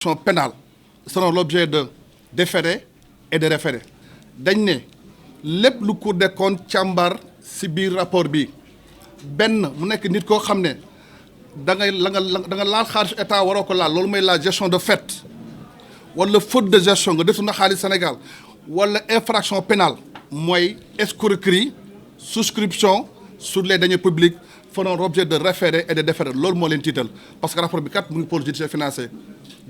pénales seront l'objet de déférés et de référés dañ ne lépp lu Cour des comptes càmbar ci biir rapport bi benn mu nekk nit koo xam ne da nga laal xaalis état waroo ko laal loolu mooy la gestion de fait wala faute de gestion nga defu na xaalis Sénégal wala infraction pénale mooy escroquerie souscription sur les deniers publics feront l'objet de référés et de déférés loolu moo leen tiital parce que rapport bi kat mu ngi pôle judiciaire financier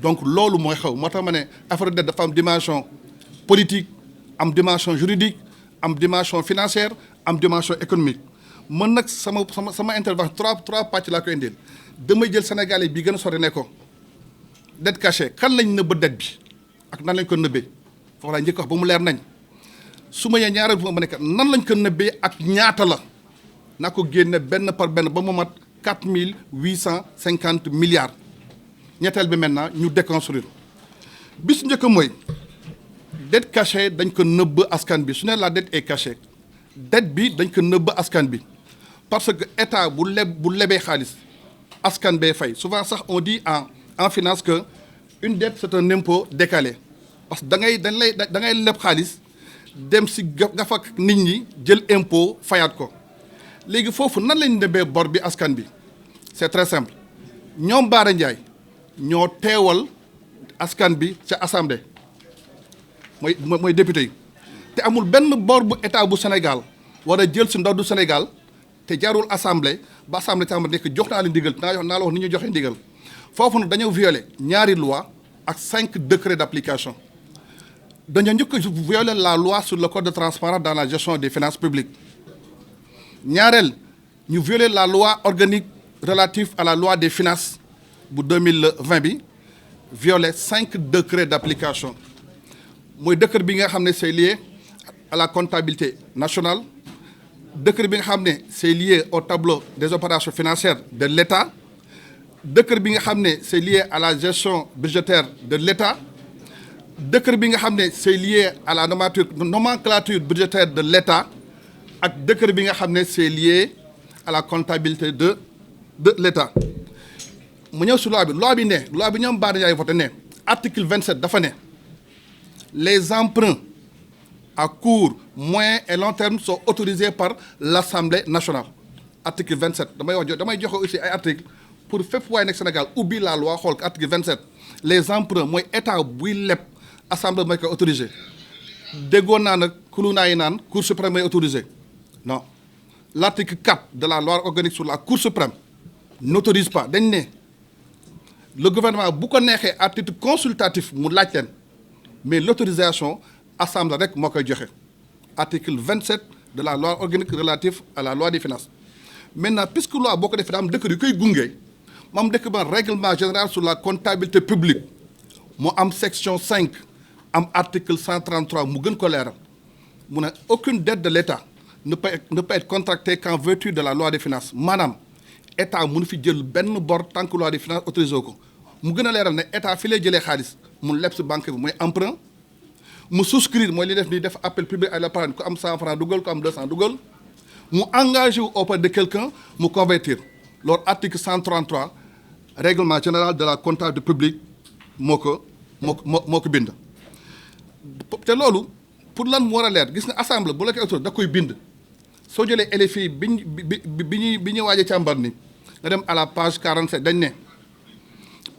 donc loolu mooy xew moo tax ma ne affaire de dafa am dimension politique am dimension juridique am dimension financière am dimension économique man nag sama intervention trois pàcc laa koy indil damay jël Sénégalais bi gën a sori ne ko dette cachée kan lañ nëbb dette bi ak nan lañ ko nëbbee foofu laa njëkk wax ba mu leer nañ su ma yee ñaareel bu ma nekk nan lañ ko nëbbee ak ñaata la naa ko génne benn par benn ba mu mat 4850 milliards ñetteel bi maintenant ñu déconstruire bis njëkk mooy dette cachée dañ ko nëbb askan bi su ne la dette est cachée dette bi dañ ko nëbb askan bi parce que état bu lebee xaalis askan bee fay souvent sax on dit en finance que une dette c'est un impôt décalé parce que da ngay leb xaalis dem si gafak nit ñi jël impôt fayaat ko léegi foofu nan lañ nëbbee bor bi askan bi c'est très simple ñoom Bara Ndiaye ñoo teewal askan bi ca assemblée mooy député yi te amul benn bor bu état bu Sénégal war a jël si ndoddu Sénégal te jarul assemblée ba assemblée tamit nekk jox naa leen ndigal naa la wax ni ñu joxe ndigal foofu nag dañoo violer ñaari loi ak 5 décrets d'application dañoo njëkk a violer la loi sur le code de transparence dans la gestion des finances publiques ñaareel ñu violer la loi organique relative à la loi des finances bu 2020 bi violer 5 décrets d'application mooy décret bi nga xam ne c'est lié à la comptabilité nationale décret bi nga xam ne c'est lié au tableau des opérations financières de l'État décret bi nga xam ne c'est lié à la gestion budgétaire de l'État décret bi nga xam ne c'est lié à la nomenclature budgétaire de l'État ak décret bi nga xam ne c'est lié à la comptabilité de l'État mu ñëw si loi bi ñoom Bara Ndiaye voté ne article 27 dafa ne les emprunts à court, moyen et long terme sont autorisés par l'Assemblée nationale article 27 damay joxe aussi ay article pour fépp waaye nekk Sénégal ubbi la loi xool ko article 27 les emprunts mooy état buy leb assemblée mooy koy autorisé déggoon naa nag kulu naa yi naan cour suprême mooy autorisé non l'article 4 de la loi organique sur la cour suprême n'autorise pas dañ ne le gouvernement bu ko neexee à titre consultatif mu laaj leen mais l'autorisation assemblée rek moo koy joxe article 27 de la loi organique relative à la loi des finances maintenant puisque loi boo ko defee daa am dëkk yu koy gunge mu am dëkk ba règlement général sur la comptabilité publique mu am section 5 am article 133 mu gën ko leeral mu ne aucune dette de l'État ne peut être contractée qu'en vertu de la loi des finances maanaam état mënu fi jël benn bor tant que loi des finances autorisé ko mu gën a leeral ne état fi lay jëlee xaalis mu leb si banque bi mooy emprunt mu souscrire mooy li def appel public à l'épargne ku am 100 francs dugal ku am 200 dugal mu engagé wu auprès de quelqu'un mu convertir loolu article 133 règlement général de la comptabilité publique moo ko bind te loolu pour lan mu war a leer gis nga assemblée bu la koy autorisé da koy bind soo jëlee LFI bi ñuy waaj a càmbar ni nga dem à la page 47 dañ ne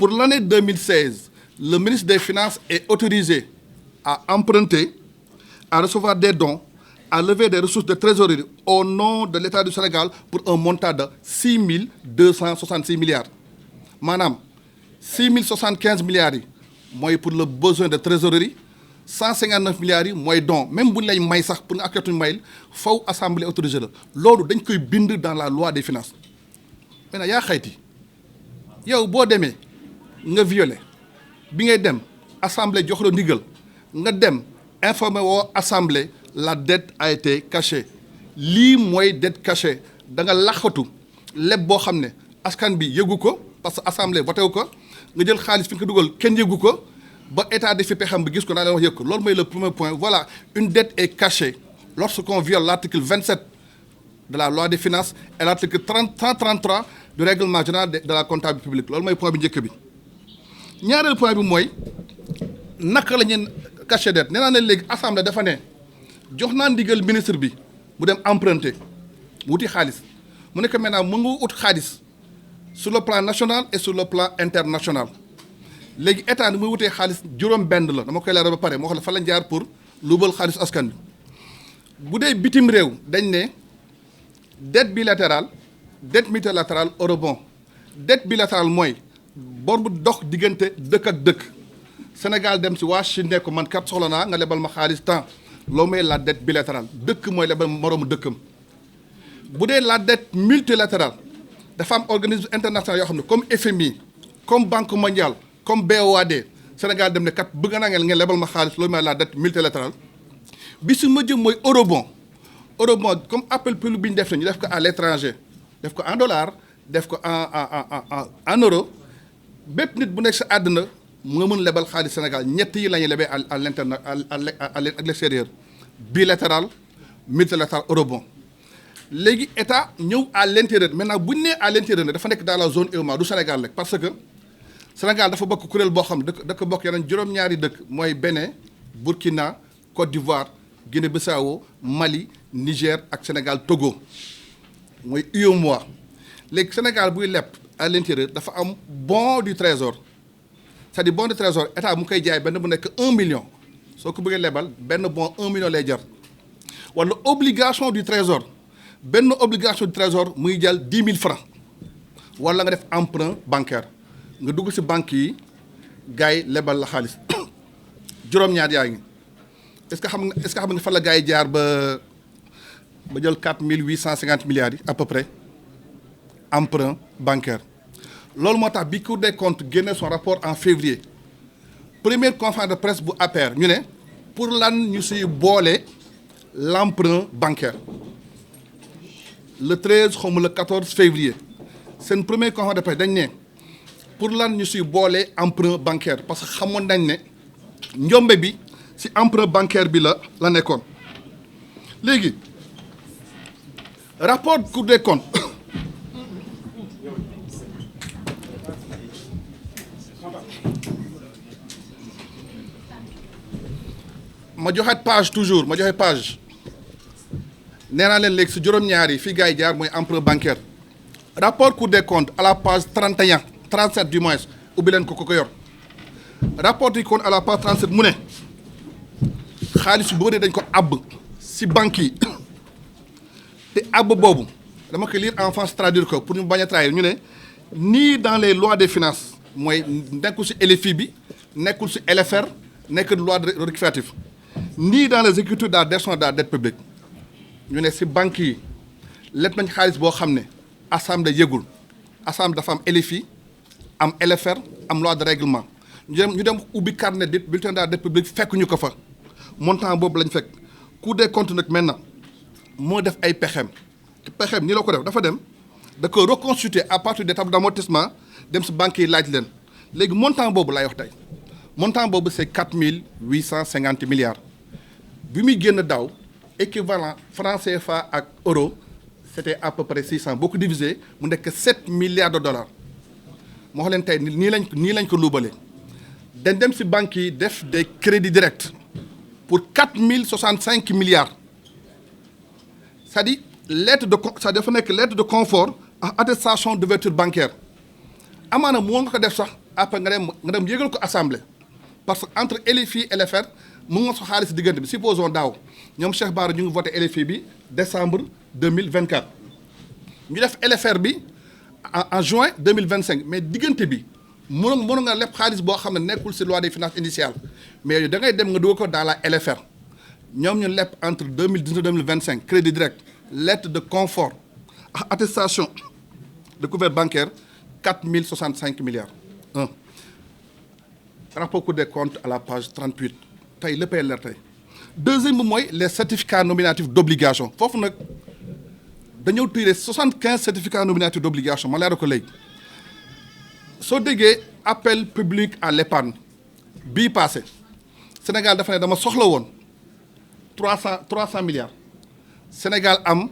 pour l'année 2016 le ministre des Finances est autorisé à emprunter, à recevoir des dons, à lever des ressources de trésorerie au nom de l'État du Sénégal pour un montant de 6 266 milliards. Maanaam 6 075 milliards yi mooy pour le besoin de trésorerie 159 milliards yi mooy don même bu ñu lay may sax pour nga akatuñ mayil faw assemblée autorisé la loolu dañ koy bind dans la loi des finances. Maintenant yaa xayti yow boo demee nga violé bi ngay dem assemblée jox la ndigal nga dem informé woo assemblée la dette a été cachée lii mooy dette cachée da nga laxatu leb boo xam ne askan bi yëgu ko parce que assemblée voté wu ko nga jël xaalis fi nga ko dugal kenn yëgu ko ba état de fi pexam bi gis ko naa leen wax yëg ko loolu mooy le premier point voilà une dette est cachée lorsqu'on viole l'article 27 de la loi des finances et l'article 133 du règlement général de la comptabilité publique loolu mooy point bi njëkk bi ñaareelu point bi mooy naka la ñuy caché dette nee naa ne léegi assemblée dafa ne jox naa ndigal ministre bi mu dem emprunter wuti xaalis mu nekk maintenant mu ngi ut xaalis sur le plan national et sur le plan international léegi état ni muy wutee xaalis juróom-benn la dama koy leeral ba pare moo xam ne fa lañ jaar pour luubal xaalis askan bi bu dee bitim réew dañ ne dette bilatérale dette multilatérale eurobond dette bilatérale mooy bor bu dox diggante dëkk ak dëkk Sénégal dem si waa Chine ne ko man kat soxla naa nga lebal ma xaalis temps loo may la dette bilatérale dëkk mooy lebal moroomu dëkkam bu dee la dette multilatérale dafa am organisme international yoo xam ne comme FMI comme Banque mondiale comme BOAD Sénégal dem ne kat bëgg naa ngeen lebal ma xaalis loolu may la dette multilatérale bi su ma jëm mooy eurobond comme appel public bi ñu def ne ñu def ko à l'étranger def ko en dollar def ko en euro bépp nit bu nekk sa àdduna nga mën lebal xaalis Sénégal ñett yi la ñuy lebee à l'interne à l'extérieur bilatéral multilatéral eurobond léegi état ñëw à l'intérieur maintenant bu ñu nee à l'intérieur ne dafa nekk dans la zone UEMOA du Sénégal rek parce que Sénégal dafa bokk kuréel boo xam ne dëkk bokk yeneen juróom-ñaari dëkk mooy Bénin Burkina Côte d'Ivoire Guinée-Bissau Mali Niger ak Sénégal Togo mooy UEMOA léegi Sénégal buy leb à l'intérieur dafa am bon du trésor c'est-à-dire bon du trésor état mu koy jaay benn bu nekk 1 million soo ko bëggee lebal benn bon 1 million lay jar wala obligation du trésor benn obligation du trésor muy jël 10 000 francs wala nga def emprunt bancaire nga dugg ci banque yi gars yi lebal la xaalis juróom-ñaar yaa ngi est-ce que xam nga fan la gars yi jaar ba jël 4 850 milliards yi à peu près emprunt bancaire loolu moo tax bi Cour des comptes génne son rapport en février première conférence de presse bu APR ñu ne pour lan ñu siy boole l'emprunt bancaire le 13 xaw ma le 14 février seen première conférence de presse dañ ne pour lan ñu siy boole emprunt bancaire parce que xamoon nañ ne njombe bi si emprunt bancaire bi la nekkoon léegi rapport Cour des comptes ma joxaat page toujours ma joxe page nee naa leen léegi si juróom-ñaar yi fii gars yi jaar mooy emprunt bancaire rapport Cour des comptes à la page 31 37 du moins ubbi leen ko yor rapport du compte à la page 37 mu ne xaalis bu bëri dañ ko àbb si banques yi te àbb boobu dama ko lire en France traduire ko pour ñu bañ a trahir ñu ne nii dans les lois des finances mooy nekkul si LFI bi nekkul si LFR nekkul loi de rectificative nii dans les écritures de la gestion de la dette publique ñu ne si banques yi leb nañ xaalis boo xam ne assemblée yëgul assemblée dafa am LFI am LFR am loi de règlement ñu dem ubbi carnet de bulletin de la dette publique fekk ñu ko fa montant boobu lañ fekk Cour des comptes nag maintenant moo def ay pexem nii la ko def dafa dem da ko reconstituer à partir des tables d'amortissement dem si banques yi laaj leen léegi montant boobu laay wax tey montant boobu c'est 4 850 milliards bi muy génn daaw équivalent franc CFA ak euro c'était à peu près 600 boo ko divisé mu nekk 7 milliards de dollars moo xam leen tey nii lañ ko luubalee dañ dem si banques yi def des crédits directs pour 4 065 milliards c'est-à-dire dafa nekk lettre de confort ak attestation d'ouverture bancaire amaana moo nga ko def sax après nga dem yëgal ko assemblée parce que entre LFI et LFR mu nga so xaalis diggante bi supposons daaw ñoom Cheikh Bara ñu ngi voté LFI bi décembre 2024 ñu def LFR bi en juin 2025 mais diggante bi mënu nga leb xaalis boo xam ne nekkul ci loi des finances initiale mais da ngay dem nga dugal ko dans la LFR ñoom ñu leb entre 2019 2025 crédit direct lettre de confort ak attestation de couverture bancaire 4 065 milliards rapport Cour des comptes à la page 38 tey léppay leer tey deuxième bi mooy les certificats nominatifs d'obligation foofu nag dañoo tiré 75 certificats nominatifs d'obligation ma leeral ko léegi soo déggee appel public à l'épargne bii passé Sénégal dafa ne dama soxla woon 300 milliards Sénégal am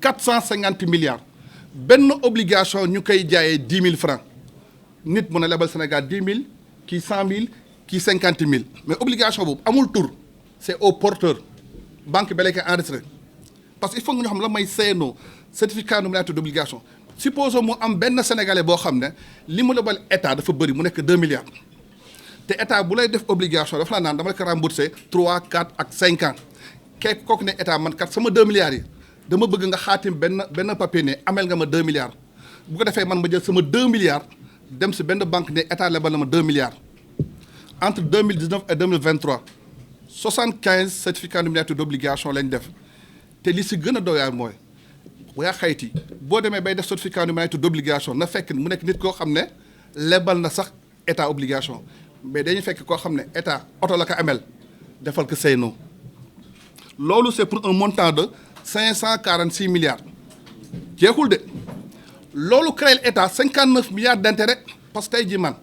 450 milliards benn obligation ñu koy jaayee 10 000 francs nit mun a lebal Sénégal 10 000 kii 100 000 kii 50 000 mais obligation boobu amul tur c'est au porteur banque bi la koy enregistré parce que il faut nga ñu xam la may CNO certificat nominatif d'obligation supposons mu am benn sénégalais boo xam ne li mu lebal état dafa bëri mu nekk 2 milliards te état bu lay def obligation dafa la naan dama la ko remboursé 3 4 ak 5 ans kekk kooku ne état man kat sama 2 milliards yi dama bëgg nga xaatim benn papier ne amel nga ma 2 milliards bu ko defee man ma jël sama 2 milliards dem si benn banque ne état lebal na ma 2 milliards entre 2019 et 2023 75 certificats nominatifs d'obligation lañ def te li si gën a doyaar mooy yaa xayti boo demee bay def certificat nominatif d'obligation na fekk mu nekk nit koo xam ne lebal na sax état obligation mais dañuy fekk koo xam ne état oto la ko amel defal ko CNO loolu c'est pour un montant de 546 milliards jeexul de loolu créé état 59 milliards d'intérêt parce que tey jii man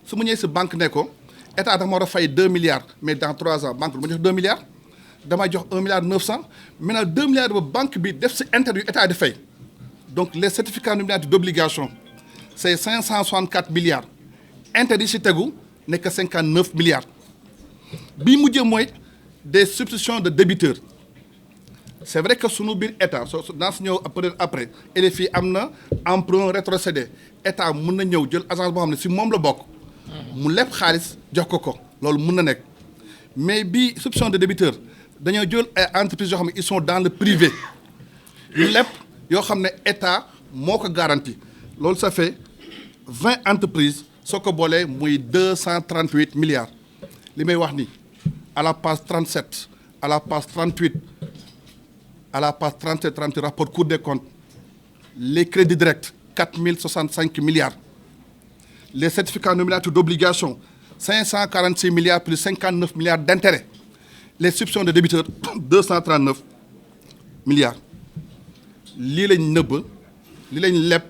su ma ñëwee si banque ne ko état dafa war a fay 2 milliards mais dans 3 ans banque du ma jox 2 milliards damay jox 1 milliard 900 maintenant 2 milliards ba banque bi def si intérêt yu état di fay donc les certificats nominatifs d'obligation c'est 564 milliards intérêt yi si tegu nekk 59 milliards bii mujjee mooy des substitutions de débiteurs c'est vrai que sunu biir état soo naa si ñëw peut-être après LFI am na emprunt rétrocédé état mun na ñëw jël agence boo xam ne si moom la bokk mu leb xaalis jox ko loolu mun na nekk mais bii substitution de débiteurs dañoo jël ay entreprises yoo xam ne ils sont dans le privé yu leb yoo xam ne état moo ko garanti loolu ça fait 20 entreprises soo ko boolee muy 238 milliards li may wax ni à la page 37 à la page 38 à la page 37 38 rapport Cour des comptes les crédits directs 4065 milliards les certificats nominatifs d'obligation 546 milliards plus 59 milliards d'intérêts les substitutions de débiteurs 239 milliards lii lañ nëbb lii lañ leb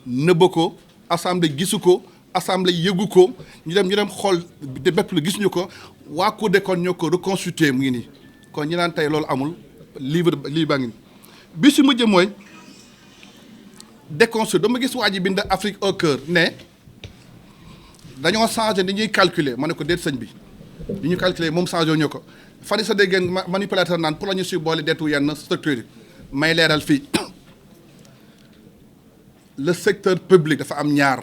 nëbb ko assemblée gisu ko assemblée yëgu ko ñu dem xool de bépp lu gisuñu ko waa Cour des comptes ñoo ko reconstitué mu ngi nii kon ñu naan tey loolu amul lii baa ngi nii bi si mujj mooy déconstruire dama gis waa ji bind Afrique au cœur ne dañoo changé ni ñuy calculer ma ne ko déet sëñ bi li ñu calculer moom changé ñoo ko fan yi sa déggeen manipulateur naan pour la ñu si boole deetu yenn structure yi may leeral fii le secteur public dafa am ñaar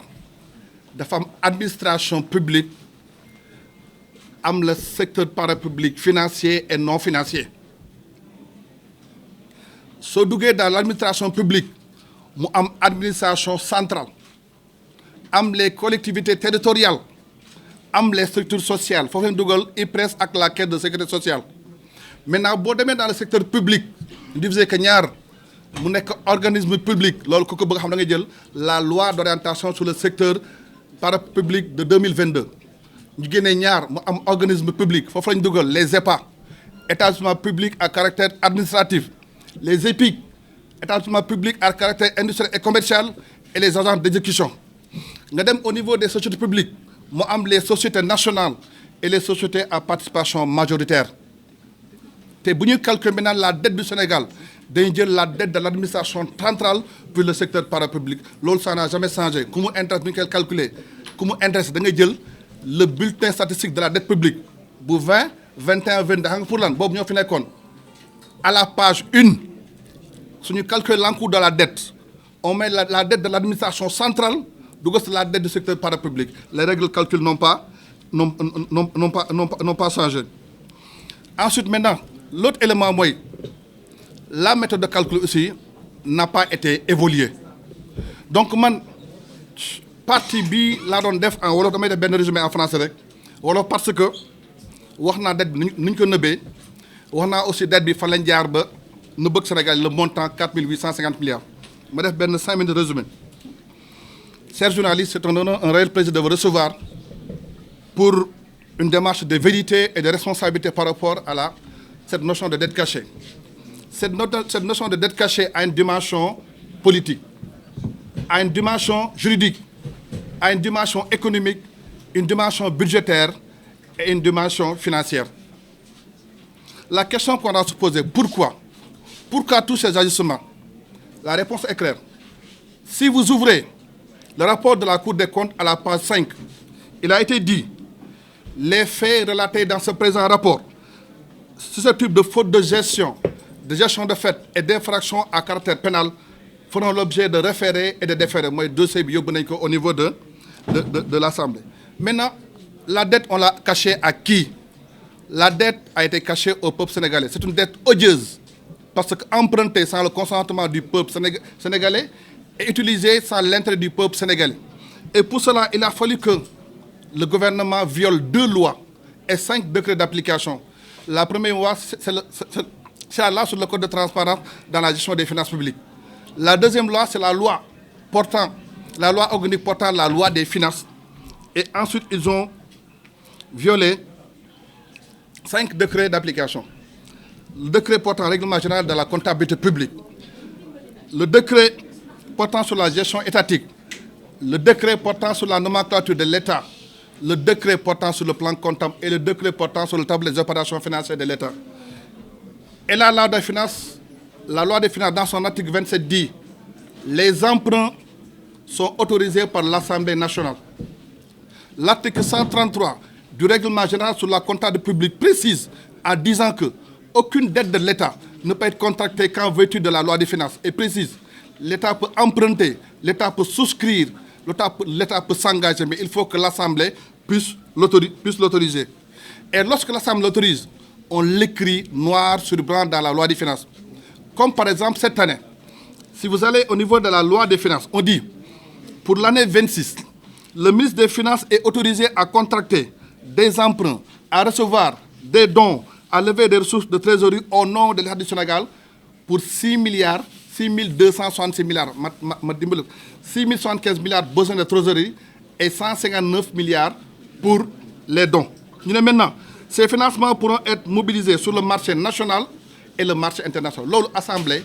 dafa am administration publique am le secteur parapublic financier et non financier soo duggee dans l'administration publique mu am administration centrale am les collectivités territoriales am les structures sociales foofu leen dugal IPRES ak la caisse de sécurité sociale maintenant boo demee dans le secteur public ñu divisé que ñaar mu nekk organisme public loolu ku ko bëgg xam da ngay jël la loi d'orientation sur le secteur parapublic de 2022 ñu génnee ñaar mu am organisme public foofu lañ dugal les EPA établissements publics à caractère administratif les EPIC établissements publics à caractère industriel et commercial et les agences d'exécution nga dem au niveau des sociétés publiques mu am les sociétés nationales et les sociétés à participation majoritaire te bu ñuy calculer maintenant la dette du Sénégal dañuy jël la dette de l'administration centrale pour le secteur parapublic loolu ça n'a jamais changé ku mu intéresse bu ñu koy calculer ku mu intéresse da ngay jël le bulletin statistique de la dette publique bu 20 21 22 xam nga pour lan boobu ñoo fi nekkoon à la page 1 suñu calculer l'encours de la dette on met la dette de l'administration centrale dugal la dette du secteur parapublic les règles de calcul n'ont pas changé ensuite maintenant l'autre élément mooy la méthode de calcul aussi n'a pas été évoluée donc man partie bi laa doon def en wolof damay def benn résumé en français rek wolof parce que wax naa dette bi ni ñu ko nëbbee wax naa aussi dette bi fan lañ jaar ba nu bëgg Sénégal le montant 4850 milliards ma def benn 5 minutes de résumé. Chers journalistes, c'est un honneur, un réel plaisir de vous recevoir pour une démarche de vérité et de responsabilité par rapport à cette notion de dette cachée. Cette notion de dette cachée a une dimension politique, a une dimension juridique, a une dimension économique, une dimension budgétaire et une dimension financière. La question qu'on doit se poser, pourquoi? Pourquoi tous ces ajustements? La réponse est claire. Si vous ouvrez le rapport de la Cour des comptes à la page 5, il a été dit, les faits relatés dans ce présent rapport, susceptibles de faute de gestion de fait et d'infraction à caractère pénal, feront l'objet de référés et de déférés. Moi, dossier au niveau de l'Assemblée. Maintenant, la dette, on l'a cachée à qui? La dette a été cachée au peuple sénégalais. C'est une dette odieuse. Parce qu'empruntée sans le consentement du peuple sénégalais et utilisée sans l'intérêt du peuple sénégalais. Et pour cela, il a fallu que le gouvernement viole 2 lois et 5 décrets d'application. La première loi, c'est la loi sur le code de transparence dans la gestion des finances publiques. La deuxième loi, c'est la loi organique portant la loi des finances. Et ensuite, ils ont violé 5 décrets d'application. Le décret portant règlement général de la comptabilité publique, le décret portant sur la gestion étatique, le décret portant sur la nomenclature de l'État, le décret portant sur le plan comptable et le décret portant sur le tableau des opérations financières de l'État. Et la loi des finances, dans son article 27 dit les emprunts sont autorisés par l'Assemblée nationale. L'article 133 du règlement général sur la comptabilité publique précise en disant que aucune dette de l'État ne peut être contractée qu'en vertu de la loi des finances et précise l'État peut emprunter, l'État peut souscrire, l'État peut s'engager, mais il faut que l'Assemblée puisse l'autoriser. Et lorsque l'Assemblée l'autorise, on l'écrit noir sur blanc dans la loi des finances. Comme par exemple cette année, si vous allez au niveau de la loi des finances, on dit pour l'année 26, le ministre des Finances est autorisé à contracter des emprunts, à recevoir des dons, à lever des ressources de trésorerie au nom de l'État du Sénégal pour 6 266 milliards, 6 075 milliards besoin de trésorerie et 159 milliards pour les dons. Maintenant, ces financements pourront être mobilisés sur le marché national et le marché international. L'Assemblée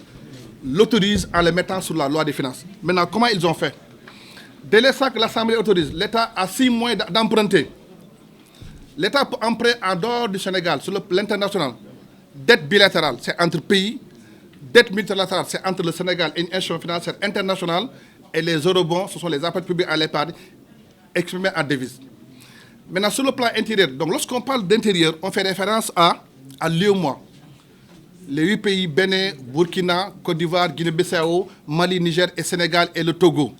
l'autorise en les mettant sur la loi des finances. Maintenant, comment ils ont fait? Dès l'instant que l'Assemblée autorise, l'État a 6 mois d'emprunter. L'État peut emprunter en dehors du Sénégal, sur l'international. Dette bilatérale, c'est entre pays. Dette multilatérale, c'est entre le Sénégal et une institution financière internationale. Et les eurobonds, ce sont les apports publics à l'épargne exprimés en devises. Maintenant, sur le plan intérieur, donc lorsqu'on parle d'intérieur, on fait référence à l'UEMOA. Les 8 pays, Bénin, Burkina, Côte d'Ivoire, Guinée-Bissau, Mali, Niger et Sénégal et le Togo.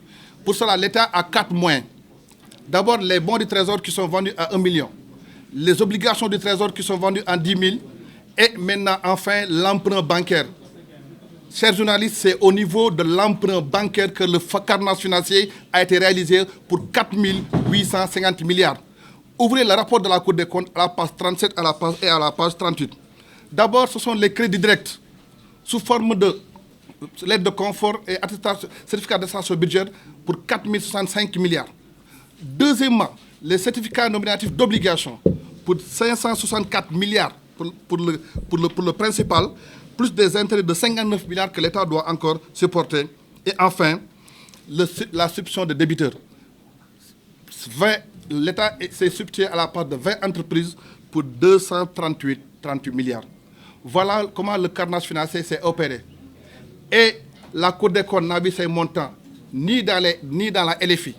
Pour cela, l'État a 4 moyens. D'abord, les bons du Trésor qui sont vendus à 1 million. Les obligations du Trésor qui sont vendues en 10 000. Et maintenant, enfin, l'emprunt bancaire. Chers journalistes, c'est au niveau de l'emprunt bancaire que le carnage financier a été réalisé pour 4 850 milliards. Ouvrez le rapport de la Cour des comptes à la page 37 et à la page 38. D'abord, ce sont les crédits directs sous forme de l'aide de confort et certificat d'attestation budgétaire pour 4 065 milliards. Deuxièmement, les certificats nominatifs d'obligation pour 564 milliards pour le principal, plus des intérêts de 59 milliards que l'État doit encore supporter. Et enfin, la substitution des débiteurs. L'État s'est substitué à la part de 20 entreprises pour 238 milliards. Voilà comment le carnage financier s'est opéré. Et la Cour des comptes n'a vu ses montants ni dans la LFI,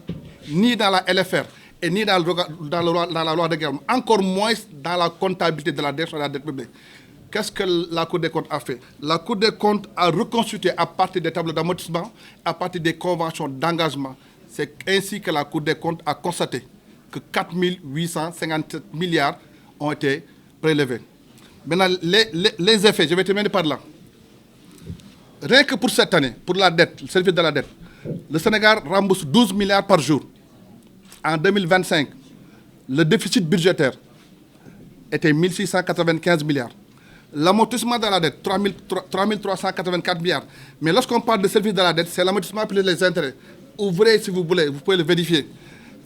ni dans la LFR, et ni dans la loi de guerre, encore moins dans la comptabilité de la dette publique. Qu'est-ce que la Cour des comptes a fait? La Cour des comptes a reconstitué à partir des tableaux d'amortissement, à partir des conventions d'engagement. C'est ainsi que la Cour des comptes a constaté que 4 857 milliards ont été prélevés. Maintenant, les effets, je vais terminer par là. Rien que pour cette année, pour la dette, le service de la dette, le Sénégal rembourse 12 milliards par jour. En 2025, le déficit budgétaire était 1 695 milliards. L'amortissement de la dette, 3 384 milliards. Mais lorsqu'on parle de service de la dette, c'est l'amortissement plus les intérêts. Ouvrez si vous voulez, vous pouvez le vérifier.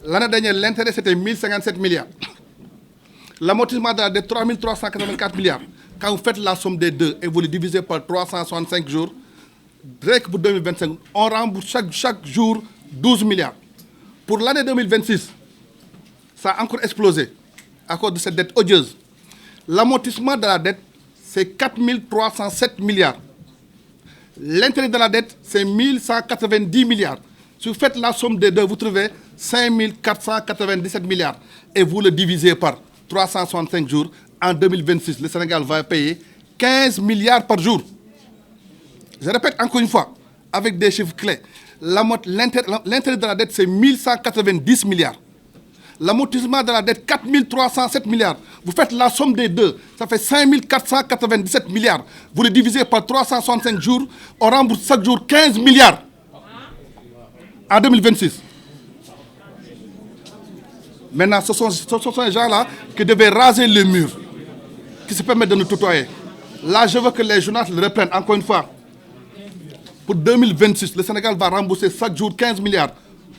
L'année dernière, l'intérêt, c'était 1057 milliards. L'amortissement de la dette, 3 384 milliards. Quand vous faites la somme des deux et vous le divisez par 365 jours, rien que pour 2025, on rembourse chaque jour 12 milliards. Pour l'année 2026, ça a encore explosé à cause de cette dette odieuse. L'amortissement de la dette, c'est 4 307 milliards. L'intérêt de la dette, c'est 1 190 milliards. Si vous faites la somme des deux, vous trouvez 5 497 milliards et vous le divisez par 365 jours, en 2026, le Sénégal va payer 15 milliards par jour. Je répète encore une fois, avec des chiffres clés, l'intérêt de la dette, c'est 1190 milliards. L'amortissement de la dette, 4307 milliards. Vous faites la somme des deux, ça fait 5497 milliards. Vous le divisez par 365 jours, on rembourse chaque jour 15 milliards en 2026. Maintenant, ce sont ces gens-là qui devaient raser le mur, qui se permettent de nous tutoyer. Là, je veux que les journalistes le reprennent encore une fois. Pour 2026, le Sénégal va rembourser chaque jour 15 milliards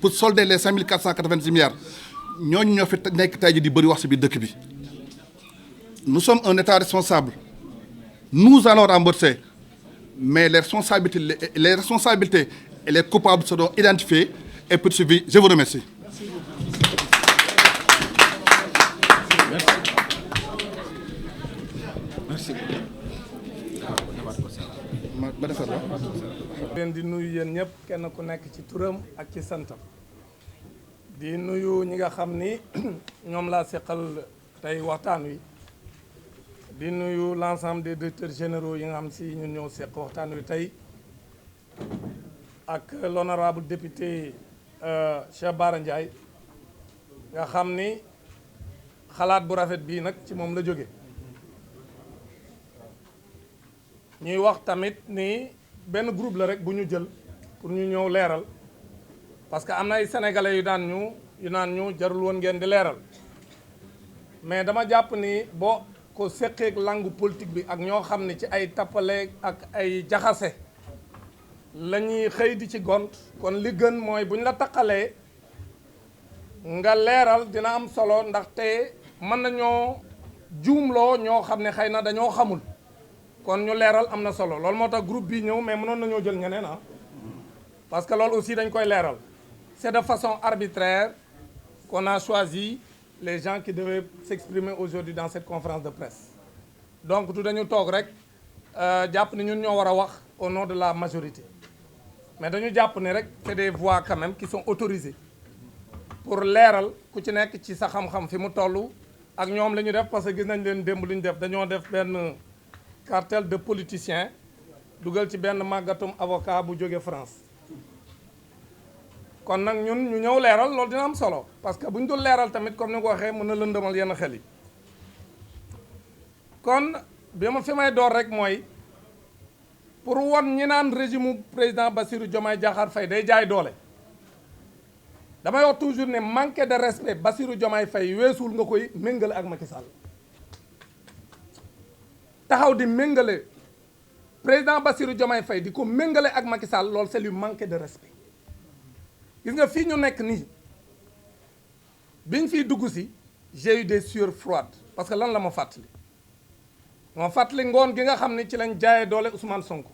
pour solder les 5 490 milliards. Nous sommes un État responsable. Nous allons rembourser. Mais les responsabilités et les coupables seront identifiés et poursuivis. Je vous remercie. Merci. leen di nuyu yéen ñëpp kenn ku nekk ci turam ak ci santam di nuyu ñi nga xam ni ñoom laa seqal tey waxtaan wi di nuyu l'ensemble des directeurs généraux yi nga xam si ñun ñoo seq waxtaan wi tey ak l'honorable député Cheikh Bara Ndiaye nga xam ni xalaat bu rafet bii nag ci moom la jóge ñuy wax tamit ni benn groupe la rek bu ñu jël pour ñu ñëw leeral parce que am na ay sénégalais yu naan ñu jarul woon ngeen di leeral mais dama jàpp ni boo ko seqeek langue politique bi ak ñoo xam ne ci ay tappale ak ay jaxase la ñuy xëy di ci gont kon li gën mooy bu ñu la taqalee nga leeral dina am solo ndaxte mën nañoo juumloo ñoo xam ne xëy na dañoo xamul kon ñu leeral am na solo loolu moo tax groupe bi ñëw mais mënoon nañoo jël ñeneen parce que loolu aussi dañ koy leeral c'est de façon arbitraire qu'on a choisi les gens qui devaient s'exprimer aujourd'hui dans cette conférence de presse donc du dañu toog rek jàpp ni ñun ñoo war a wax au nom de la majorité mais dañu jàpp ni rek c'est des voix quand même qui sont autorisées pour leeral ku ci nekk ci sa xam-xam fi mu toll ak ñoom la ñu def parce que gis nañ leen démb lu ñu def dañoo def benn cartel de politiciens dugal ci benn màggatum avocat bu jóge France kon nag ñun ñu ñëw leeral loolu dina am solo parce que bu ñu dul leeral tamit comme ni ko waxee mën na lëndëmal yenn xel yi kon bi ma fi may door rek mooy pour won ñi naan régime président Bassirou Diomaye Diakhar Faye day jaay doole damay wax toujours ne manque de respect Bassirou Diomaye Faye weesuul nga koy méngale ak Macky Sall taxaw di méngale président Bassirou Diomaye Faye di ko méngale ak Macky Sall loolu c'est lui manquer de respect gis nga fii ñu nekk nii biñ fiy dugg si j'ai eu des sueurs froides parce que lan la ma fàttali ngoon gi nga xam ne ci lañ jaayee doole Ousmane Sonko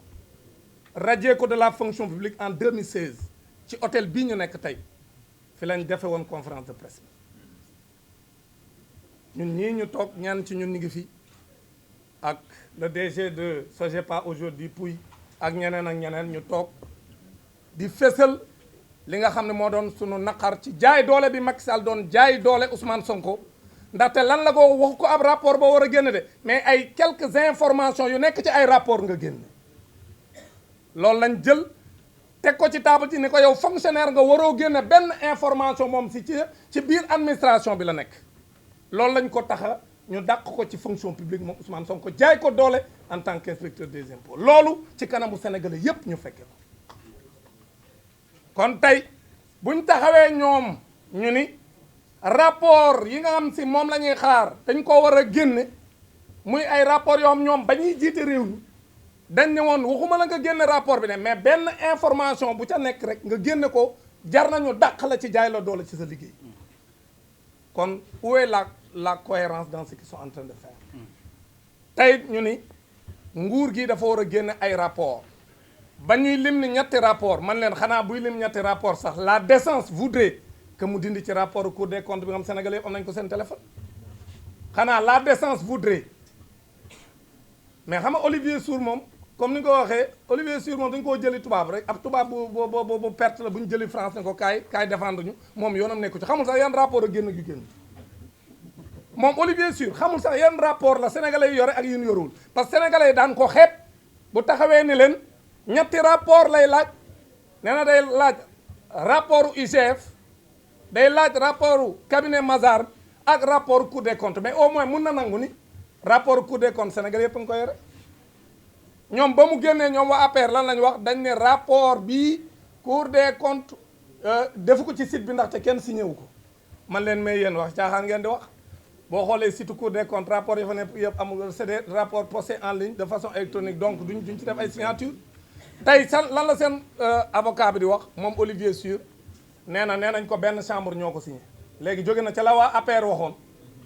radié ko de la fonction publique en 2016 ci hôtel bii ñu nekk tey fi lañ defe woon conférence de presse ñun ñii ñu toog ñaan ci ñun ñu ngi fi ak le DG de SOGEPA aujourd'hui Pouy ak ñeneen ñu toog di fésal li nga xam ne moo doon sunu naqar ci jaay doole bi Macky Sall doon jaay doole Ousmane Sonko ndaxte lan la ko wax ko ab rapport ba war a génn de mais ay quelques informations yu nekk ci ay rapport nga génn loolu lañ jël teg ko ci table ci ni ko yow fonctionnaire nga waroo génne benn information moom si ci biir administration bi la nekk loolu lañ ko taxa ñu dàq ko ci fonction publique moom Ousmane Sonko jaay ko doole en tant qu'inspecteur des impôts loolu ci kanamu sénégalais yépp ñu fekke ko kon tey buñ taxawee ñoom ñu ni rapport yi nga xam si moom la ñuy xaar dañ ko war a génne muy ay rapport yoo xam ñoom ba ñuy jiite réew mi dañ ne woon waxuma la nga génne rapport bi ne mais benn information bu ca nekk rek nga génne ko jar nañu dàq la ci jaay la doole ci sa liggéey kon où est la cohérence dans ce qu'ils sont en train de faire tey ñu ni nguur gi dafa war a génne ay rapport ba ñuy lim ni ñetti rapport man leen xanaa buy lim ñetti rapport sax la décence voudrait que mu dindi ci rapport Cour des comptes bi nga xam Sénégalais yëpp am nañ ko seen téléphone xanaa la décence voudrait mais xam nga Olivier Sour moom comme ni nga ko waxee Olivier Sur moom dañu koo jëli tubaab rek ab tubaab bu perte la bu ñu jëli France ne ko kaay défendre ñu moom yoonam nekku ci xamul sax yan rapport a génn gi génn moom Olivier Sur xamul sax yan rapport la sénégalais yi yore ak yu ñu yorul parce que sénégalais yi daan ko xeeb bu taxawee ni leen ñetti rapport lay laaj nee na day laaj rapport IGF day laaj rapport cabinet Mazars ak rapport Cour des comptes mais au moins mun na nangu ni rapport Cour des comptes sénégalais yëpp a ngi ko yore ñoom ba mu génnee ñoom waa APR lan lañ wax dañ ne rapport bi Cour des comptes defu ko ci site bi ndaxte kenn signé wu ko man leen may yéen wax caaxaan ngeen di wax boo xoolee site Cour des comptes rapport yi fa nekk yëpp amul c'est des rapports postés en ligne de façon électronique donc duñ ci def ay signature tey lan la seen avocat bi di wax moom Olivier Sur nee nañ ko benn chambre ñoo ko signé léegi jóge na ca la waa APR waxoon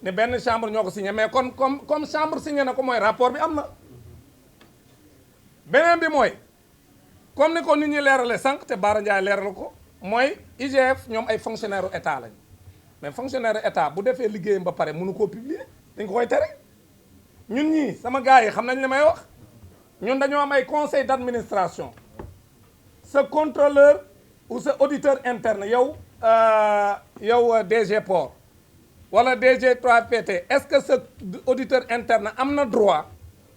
ne benn chambre ñoo ko signé mais kon comme chambre signé na ko mooy rapport bi am na beneen bi mooy comme ni ko nit ñi leerale sànq te Bara Ndiaye leeral ko mooy IGF ñoom ay fonctionnaire u état lañ mais fonctionnaire u état bu defee liggéeyam ba pare mënu koo publier dañ ko koy tere ñun ñii sama gars yi xam nañ li may wax ñun dañoo am ay conseil d'administration sa contrôleur ou sa auditeur interne yow DG Port wala DG 3PT est-ce que sa auditeur interne am na droit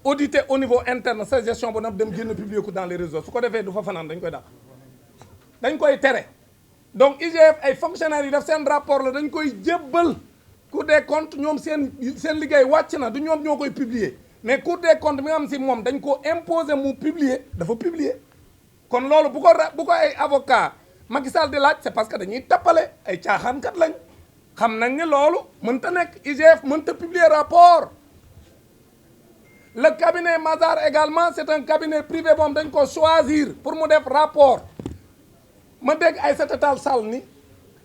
auditer au niveau interne sa gestion ba nag dem génn publier ko dans les réseaux su ko defee du fa fanaan dañ koy dàq dañ koy tere donc IGF ay fonctionnaires yi def seen rapport la dañ koy jébbal Cour des comptes ñoom seen liggéey wàcc na du ñoom ñoo koy publier mais Cour des comptes mi nga xam si moom dañ ko imposer mu publier dafa publier kon loolu bu ko ay avocat Macky Sall di laaj c'est parce que dañuy tappale ay caaxaankat lañ xam nañ ni loolu mënta nekk IGF mënta publier rapport le cabinet Mazars également c'est un cabinet privé boom dañ ko choisir pour mu def rapport ma dégg Aïssata Tall Sall ni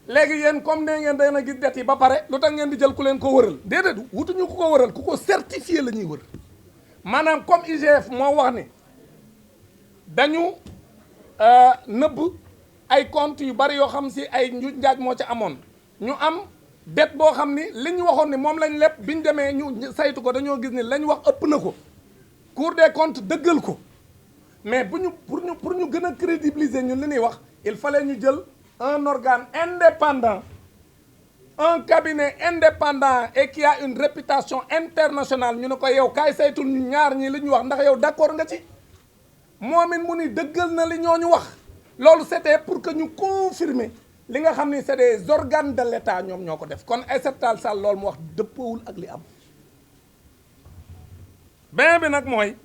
léegi yéen comme ne ngeen dana gis det yi ba pare lu tax ngeen di jël ku leen ko wëral déedéet wutuñu ku ko wëral ku ko certifié la ñuy wër maanaam comme IGF moo wax ni dañu nëbb ay comptes yu bari yoo xam si ay njaaj moo ca amoon ñu am det boo xam ni li ñu waxoon ni moom lañ lépp biñ demee ñu saytu ko dañoo gis ni lañ wax ëpp na ko Cour des comptes dëggal ko mais pour ñu gën a crédibiliser ñun li ñuy wax il fallait ñu jël un organe indépendant un cabinet indépendant et qui a une réputation internationale ñu ne ko yow kaay saytul ñu ñaar ñii li ñu wax ndax yow d'accord nga ci moom it mu ni dëggal na li ñooñu wax loolu c'était pour que ñu confirmer li nga xam ni c'est des organes de l'État ñoom ñoo ko def kon Aïssata Tall Sall loolu mu wax dëppoowul ak li am beneen bi nag mooy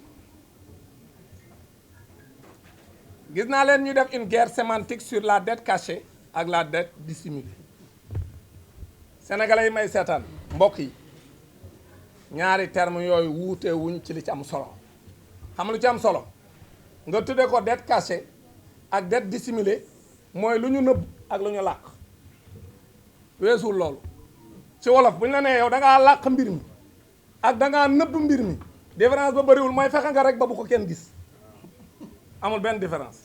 gis naa leen ñu def une guerre sémantique sur la dette cachée ak la dette dissimulée sénégalais yi may seetaan mbokk yi ñaari termes yooyu wuute wuñ ci li ci am solo xam lu ci am solo nga tuddee ko dette cachée ak dette dissimulée mooy lu ñu nëbb ak lu ñu làq weesul loolu ci wolof bu ñu la nee yow da ngaa làq mbir mi ak da ngaa nëbb mbir mi différence ba bëriwul mooy fexe nga rek ba bu ko kenn gis amul benn différence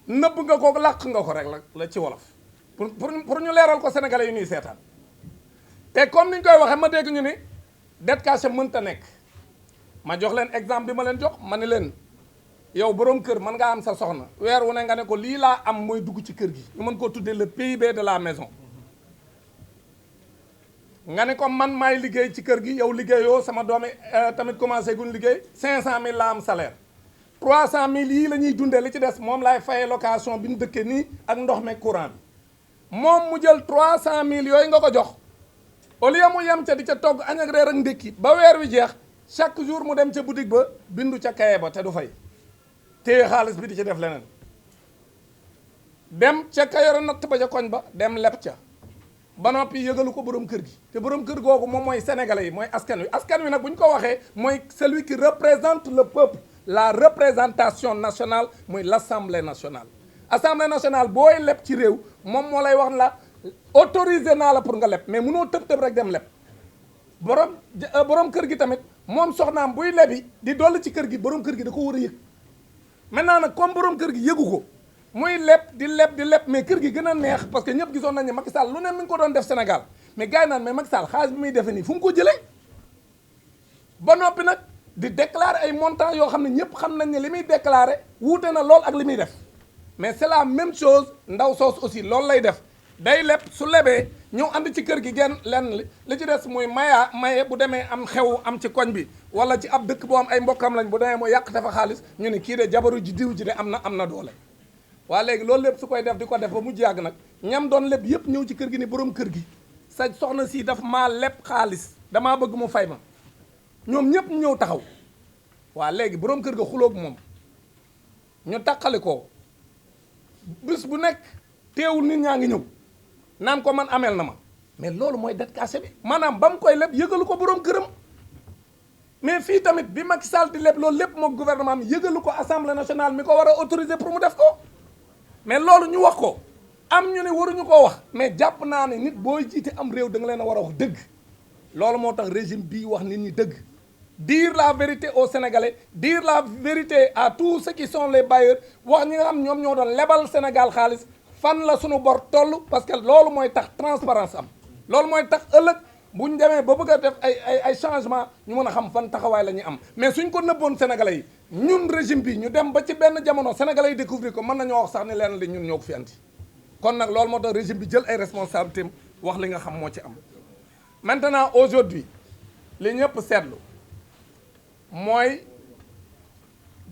nëbb nga ko làq nga ko rek la ci wolof pour ñu leeral ko sénégalais yu ñuy seetaan te comme ni ñu koy waxee ma dégg ñu ni dette cachée mënta nekk ma jox leen exemple bi ma leen jox ma ne leen yow boroom kër mën ngaa am sa soxna weer wu ne nga ne ko lii laa am mooy dugg ci kër gi ñu mën koo tuddee le PIB de la maison nga ne ko man maay liggéey ci kër gi yow liggéeyoo sama doomi tamit commencé guñ liggéey 500000 la am salaire 300000 yii la ñuy dundee li ci des moom laay fayee location bi ñu dëkkee nii ak ndox meeg courant bi moom mu jël 300000 yooyu nga ko jox au lieu mu yem ca di ca togg añ ak reer ak ndékki ba weer wi jeex chaque jour mu dem ca boutique ba bindu ca kaye ba te du fay téye xaalis bi di ci def leneen dem ca kayoro natt ba ca koñ ba dem leb ca ba noppi yëgalu ko borom kër gi te borom kër googu moom mooy sénégalais yi mooy askan wi nag bu ñu ko waxee mooy celui qui représente le peuple la représentation nationale mooy l'Assemblée nationale. Assemblée nationale booy leb ci réew moom moo lay wax la autorisé naa la pour nga leb mais munoo tëb rek dem leb borom kër gi tamit moom soxnaam buy lebi di dolli ci kër gi borom kër gi da ko war a yëg. maintenant nag comme borom kër gi yëgu ko muy leb di leb mais kër gi gën a neex parce que ñëpp gisoon nañ ne Macky Sall lu ne mi ngi ko doon def Sénégal mais gars yi naan mais Macky Sall xaalis bi muy defe nii fu mu ko jëlee ba noppi nag di déclarer ay montants yoo xam ne ñëpp xam nañ ne li muy déclarer wuute na lool ak li muy def mais c'est la même chose ndaw soos aussi loolu lay def day leb su lebee ñëw andi ci kër gi genn lenn li ci des muy maye bu demee am xew am ci koñ bi wala ci ab dëkk boo am ay mbokkam lañ bu demee mu yàq dafa xaalis ñu ne kii de jabaru ji diw ji de am na doole. waa léegi loolu lépp su koy def di ko def ba mujj yàgg nag ñam doon leb yëpp ñëw ci kër gi ni borom kër gi sa soxna si daf maa leb xaalis damaa bëgg mu fay ma ñoom ñëpp ñëw taxaw waa léegi borom kër ga xulóog moom ñu taqali ko bis bu nekk teewul nit ñaa ngi ñëw naan ko man ameel na ma mais loolu mooy dette cachée bi maanaam ba mu koy leb yëgalu ko borom këram mais fii tamit bi Macky Sall di leb loolu lépp moom gouvernement mi yëgalu ko assemblée nationale mi ko war a autoriser pour mu def ko mais loolu ñu wax ko am ñu ne waruñu koo wax mais jàpp naa ne nit booy jiite am réew da nga leen a war a wax dëgg loolu moo tax régime bii wax nit ñi dëgg dire la vérité aux Sénégalais dire la vérité à tous ceux qui sont les bailleurs wax ñi nga xam ñoom ñoo doon lebal Sénégal xaalis fan la sunu bor toll parce que loolu mooy tax transparence am loolu mooy tax ëllëg bu ñu demee ba bëgg a def ay changement ñu mën a xam fan taxawaay la ñuy am mais suñ ko nëbboon Sénégalais yi ñun régime bi ñu dem ba ci benn jamono Sénégalais yi découvrir ko mën nañoo wax sax ni leen li ñun ñoo ko fi andi kon nag loolu moo tax régime bi jël ay responsabilités wax li nga xam moo ci am maintenant aujourd'hui li ñëpp seetlu mooy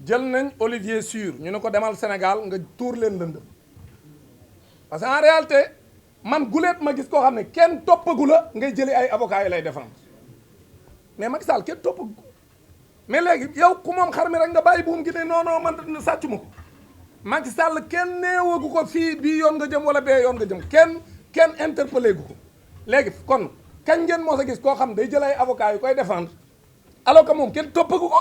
jël nañ Olivier Sur ñu ne ko demal Sénégal nga tuur leen lëndëm parce que en réalité man guleet ma gis koo xam ne kenn toppagu la ngay jëli ay avocats yi lay défendre mais Macky Sall kenn toppagu ko mais léegi yow ku moom xar mi rek nga bàyyi buum gi ne non non man sàccu ma ko Macky Sall kenn neewagu ko fii bii yoon nga jëm wala bee yoon nga jëm kenn interpellé gu ko léegi kon kañ ngeen moo sa gis koo xam day jël ay avocats yu koy défendre alors que moom kenn toppagu ko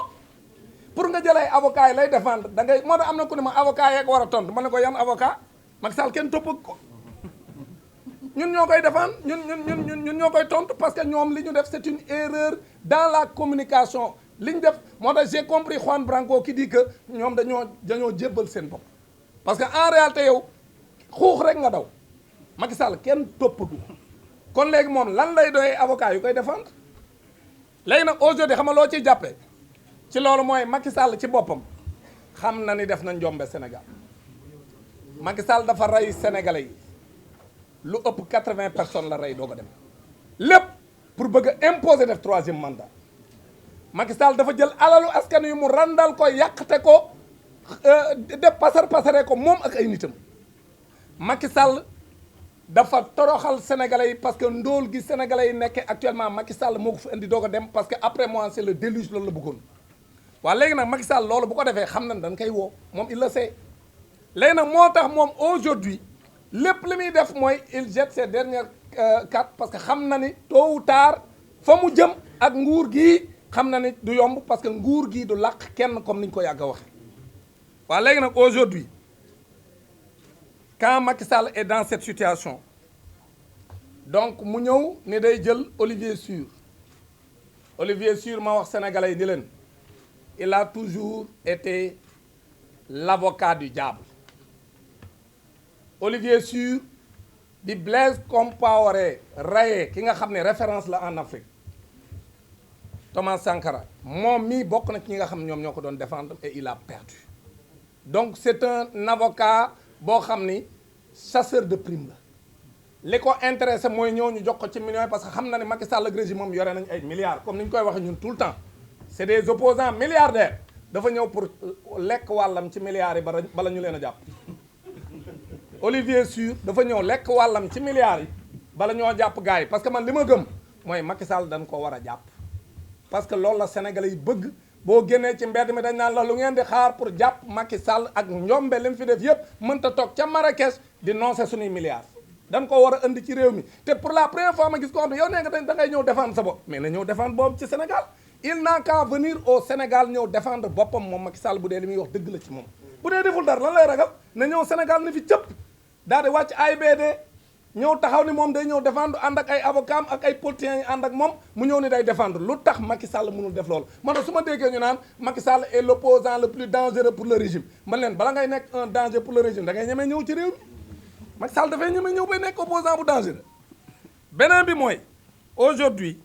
pour nga jël ay avocats yi lay défendre da ngay moo tax am na ku ne ma avocat yeeg war a tontu ma ne ko yan avocat Macky Sall kenn toppagu ko ñun ñoo koy défendre ñun ñoo koy tontu parce que ñoom li ñu def c'est une erreur dans la communication li ñu def moo tax j'ai compris Juan Branco qui dit que ñoom dañoo jébbal seen bopp parce que en réalité yow xuux rek nga daw Macky Sall kenn toppagu kon léegi moom lan lay doyee avocat yu koy défendre léegi nag aujourd'hui xam nga loo ciy jàppee ci loolu mooy Macky Sall ci boppam xam na ni def na njombe Sénégal Macky Sall dafa rey Sénégalais yi lu ëpp 80 personnes la rey doo ko dem lépp pour bëgg a imposer def troisième mandat Macky Sall dafa jël alalu askan wi mu randal ko yàqte ko def pasare ko moom ak ay nitam Macky Sall dafa toroxal sénégalais yi parce que ndóol gi sénégalais yi nekkee actuellement Macky Sall moo ko fi indi doog a dem parce que après moi c'est le déluge loolu la bëggoon waaw léegi nag Macky Sall loolu bu ko defee xam nañ dañ koy woo moom il le sait léegi nag moo tax moom aujourd'hui lépp li muy def mooy il jette ses dernières cartes parce que xam na ni tôt ou tard fa mu jëm ak nguur gii xam na ni du yomb parce que nguur gii du làq kenn comme ni ñu ko yàgg a waxee waaw léegi nag aujourd'hui quand Macky Sall est dans cette situation donc mu ñëw ni day jël Olivier Sur ma wax sénégalais yi ni leen il a toujours été l'avocat du diable Olivier Sur di Blaise Compaoré rayé ki nga xam ne référence la en Afrique Thomas Sankara moom mii bokk na ci ñi nga xam ñoom ñoo ko doon défendre et il a perdu donc c'est un avocat boo xam ni chasseur de prime la li ko intéressé mooy ñëw ñu jox ko ci millions parce que xam na ne Macky Sall ak régime moom yore nañ ay milliards comme ni ñu koy waxee ñun tout le temps c'est des opposants milliardaires dafa ñëw pour lekk wàllam ci milliards yi bala ñu leen a jàpp Olivier Sur dafa ñëw lekk wàllam ci milliards yi bala ñoo jàpp gars yi parce que man li ma gëm mooy Macky Sall dañ ko war a jàpp parce que loolu la Sénégalais yi bëgg boo génnee ci mbedd mi dañ naan la lu ngeen di xaar pour jàpp Macky Sall ak njombe li mu fi def yëpp mënta toog ca Marrakech di noncer suñuy milliards dañ ko war a indi ci réew mi te pour la première fois ma gis ko xam ne yow nee nga da ngay ñëw défendre sa bopp mais na ñëw défendre boobu ci Sénégal il n'a qu'à venir au Sénégal ñëw défendre boppam moom Macky Sall bu dee li muy wax dëgg la ci moom bu dee deful dara lan lay ragal na ñëw Sénégal ni fi cëpp daal di wàcc AIBD ñëw taxaw ni moom day ñëw défendre ànd ak ay avocats ak ay politiciens yi ànd ak moom mu ñëw ni day défendre lu tax Macky Sall mënul def loolu man su ma déggee ñu naan Macky Sall est l'opposant le plus dangereux pour le régime man leen bala ngay nekk un danger pour le régime da ngay ñemee ñëw ci réew mi Macky Sall dafay ñemee ñëw bay nekk opposant bu dangereux beneen bi mooy aujourd'hui